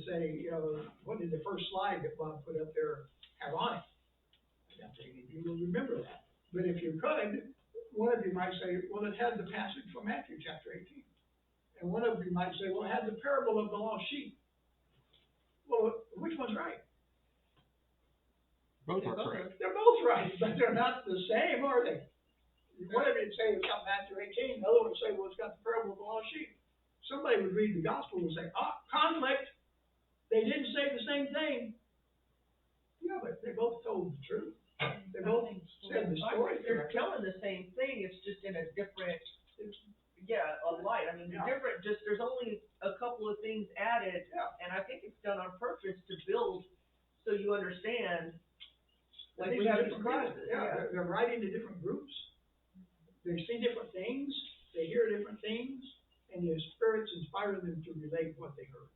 say, you know, what did the first slide that Bob put up there have on it? I don't think any of you will remember that. But if you could, one of you might say, well, it had the passage from Matthew chapter 18. And one of you might say, well, it had the parable of the lost sheep. Well, which one's right? Both are correct. They're both right, but they're not the same, are they? One of you would say it's got Matthew 18, the other one would say, well, it's got the parable of the lost sheep. Somebody would read the gospel and say, conflict. They didn't say the same thing. Yeah, but they both told the truth. They both said the story. They're telling the same thing, it's just in a different yeah, a light, I mean, the Yeah. different, just, there's only a couple of things added, Yeah. and I think it's done on purpose to build, so you understand, like These we are have these different people. classes, Yeah, yeah. they're writing to different groups. They see different things, they hear different things, and the spirits inspire them to relate what they heard.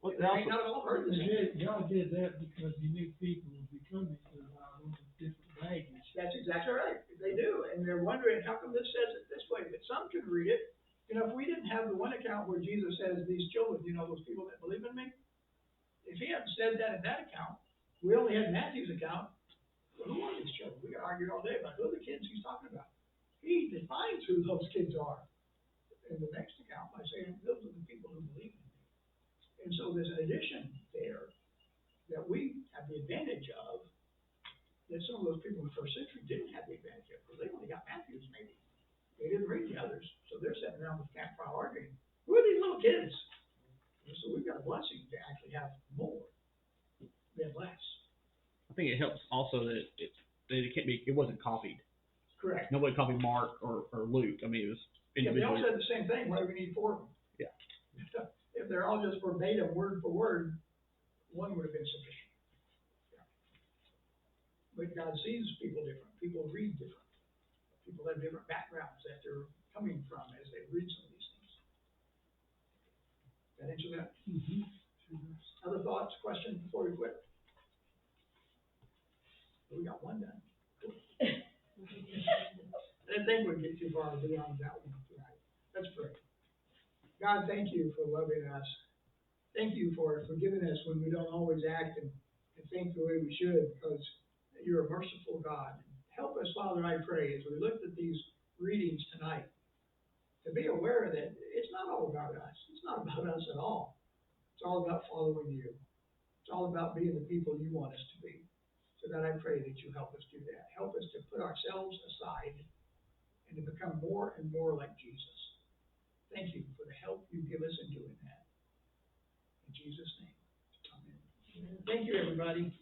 Well, They may not all heard the same. God did that because he knew people would be coming to the Bible with different baggage. That's exactly right. They do, and they're wondering, how come this says it this way? But some can read it. You know, if we didn't have the one account where Jesus says, these children, you know, those people that believe in me, if he hadn't said that in that account, we only had Matthew's account, well, who are these children? We could argue all day about who are the kids he's talking about. He defines who those kids are in the next account by saying, those are the people who believe in me. And so there's an addition there that we have the advantage of that some of those people in the first century didn't have the advantage of, because they only got Matthew's maybe. They didn't read the others, so they're sitting around with campfire arguing, who are these little kids? And so we've got a blessing to actually have more than less. I think it helps also that it wasn't copied. Correct. Nobody copied Mark or Luke. I mean, it was Yeah, they all individually. said the same thing, why do we need 4 of them? Yeah. If they're all just verbatim, word for word, one would have been sufficient. Yeah. But God sees people different, people read different, people have different backgrounds that they're coming from as they read some of these things. That answer that? Other thoughts, questions before we quit? We got one done. Cool. I didn't think we'd get too far beyond that one tonight. Let's pray. God, thank you for loving us. Thank you for forgiving us when we don't always act and think the way we should, because you're a merciful God. Help us, Father, I pray, as we looked at these readings tonight, to be aware that it's not all about us. It's not about us at all. It's all about following you. It's all about being the people you want us to be. So God, I pray that you help us do that. Help us to put ourselves aside and to become more and more like Jesus. Thank you for the help you give us in doing that. In Jesus' name, amen. Thank you, everybody.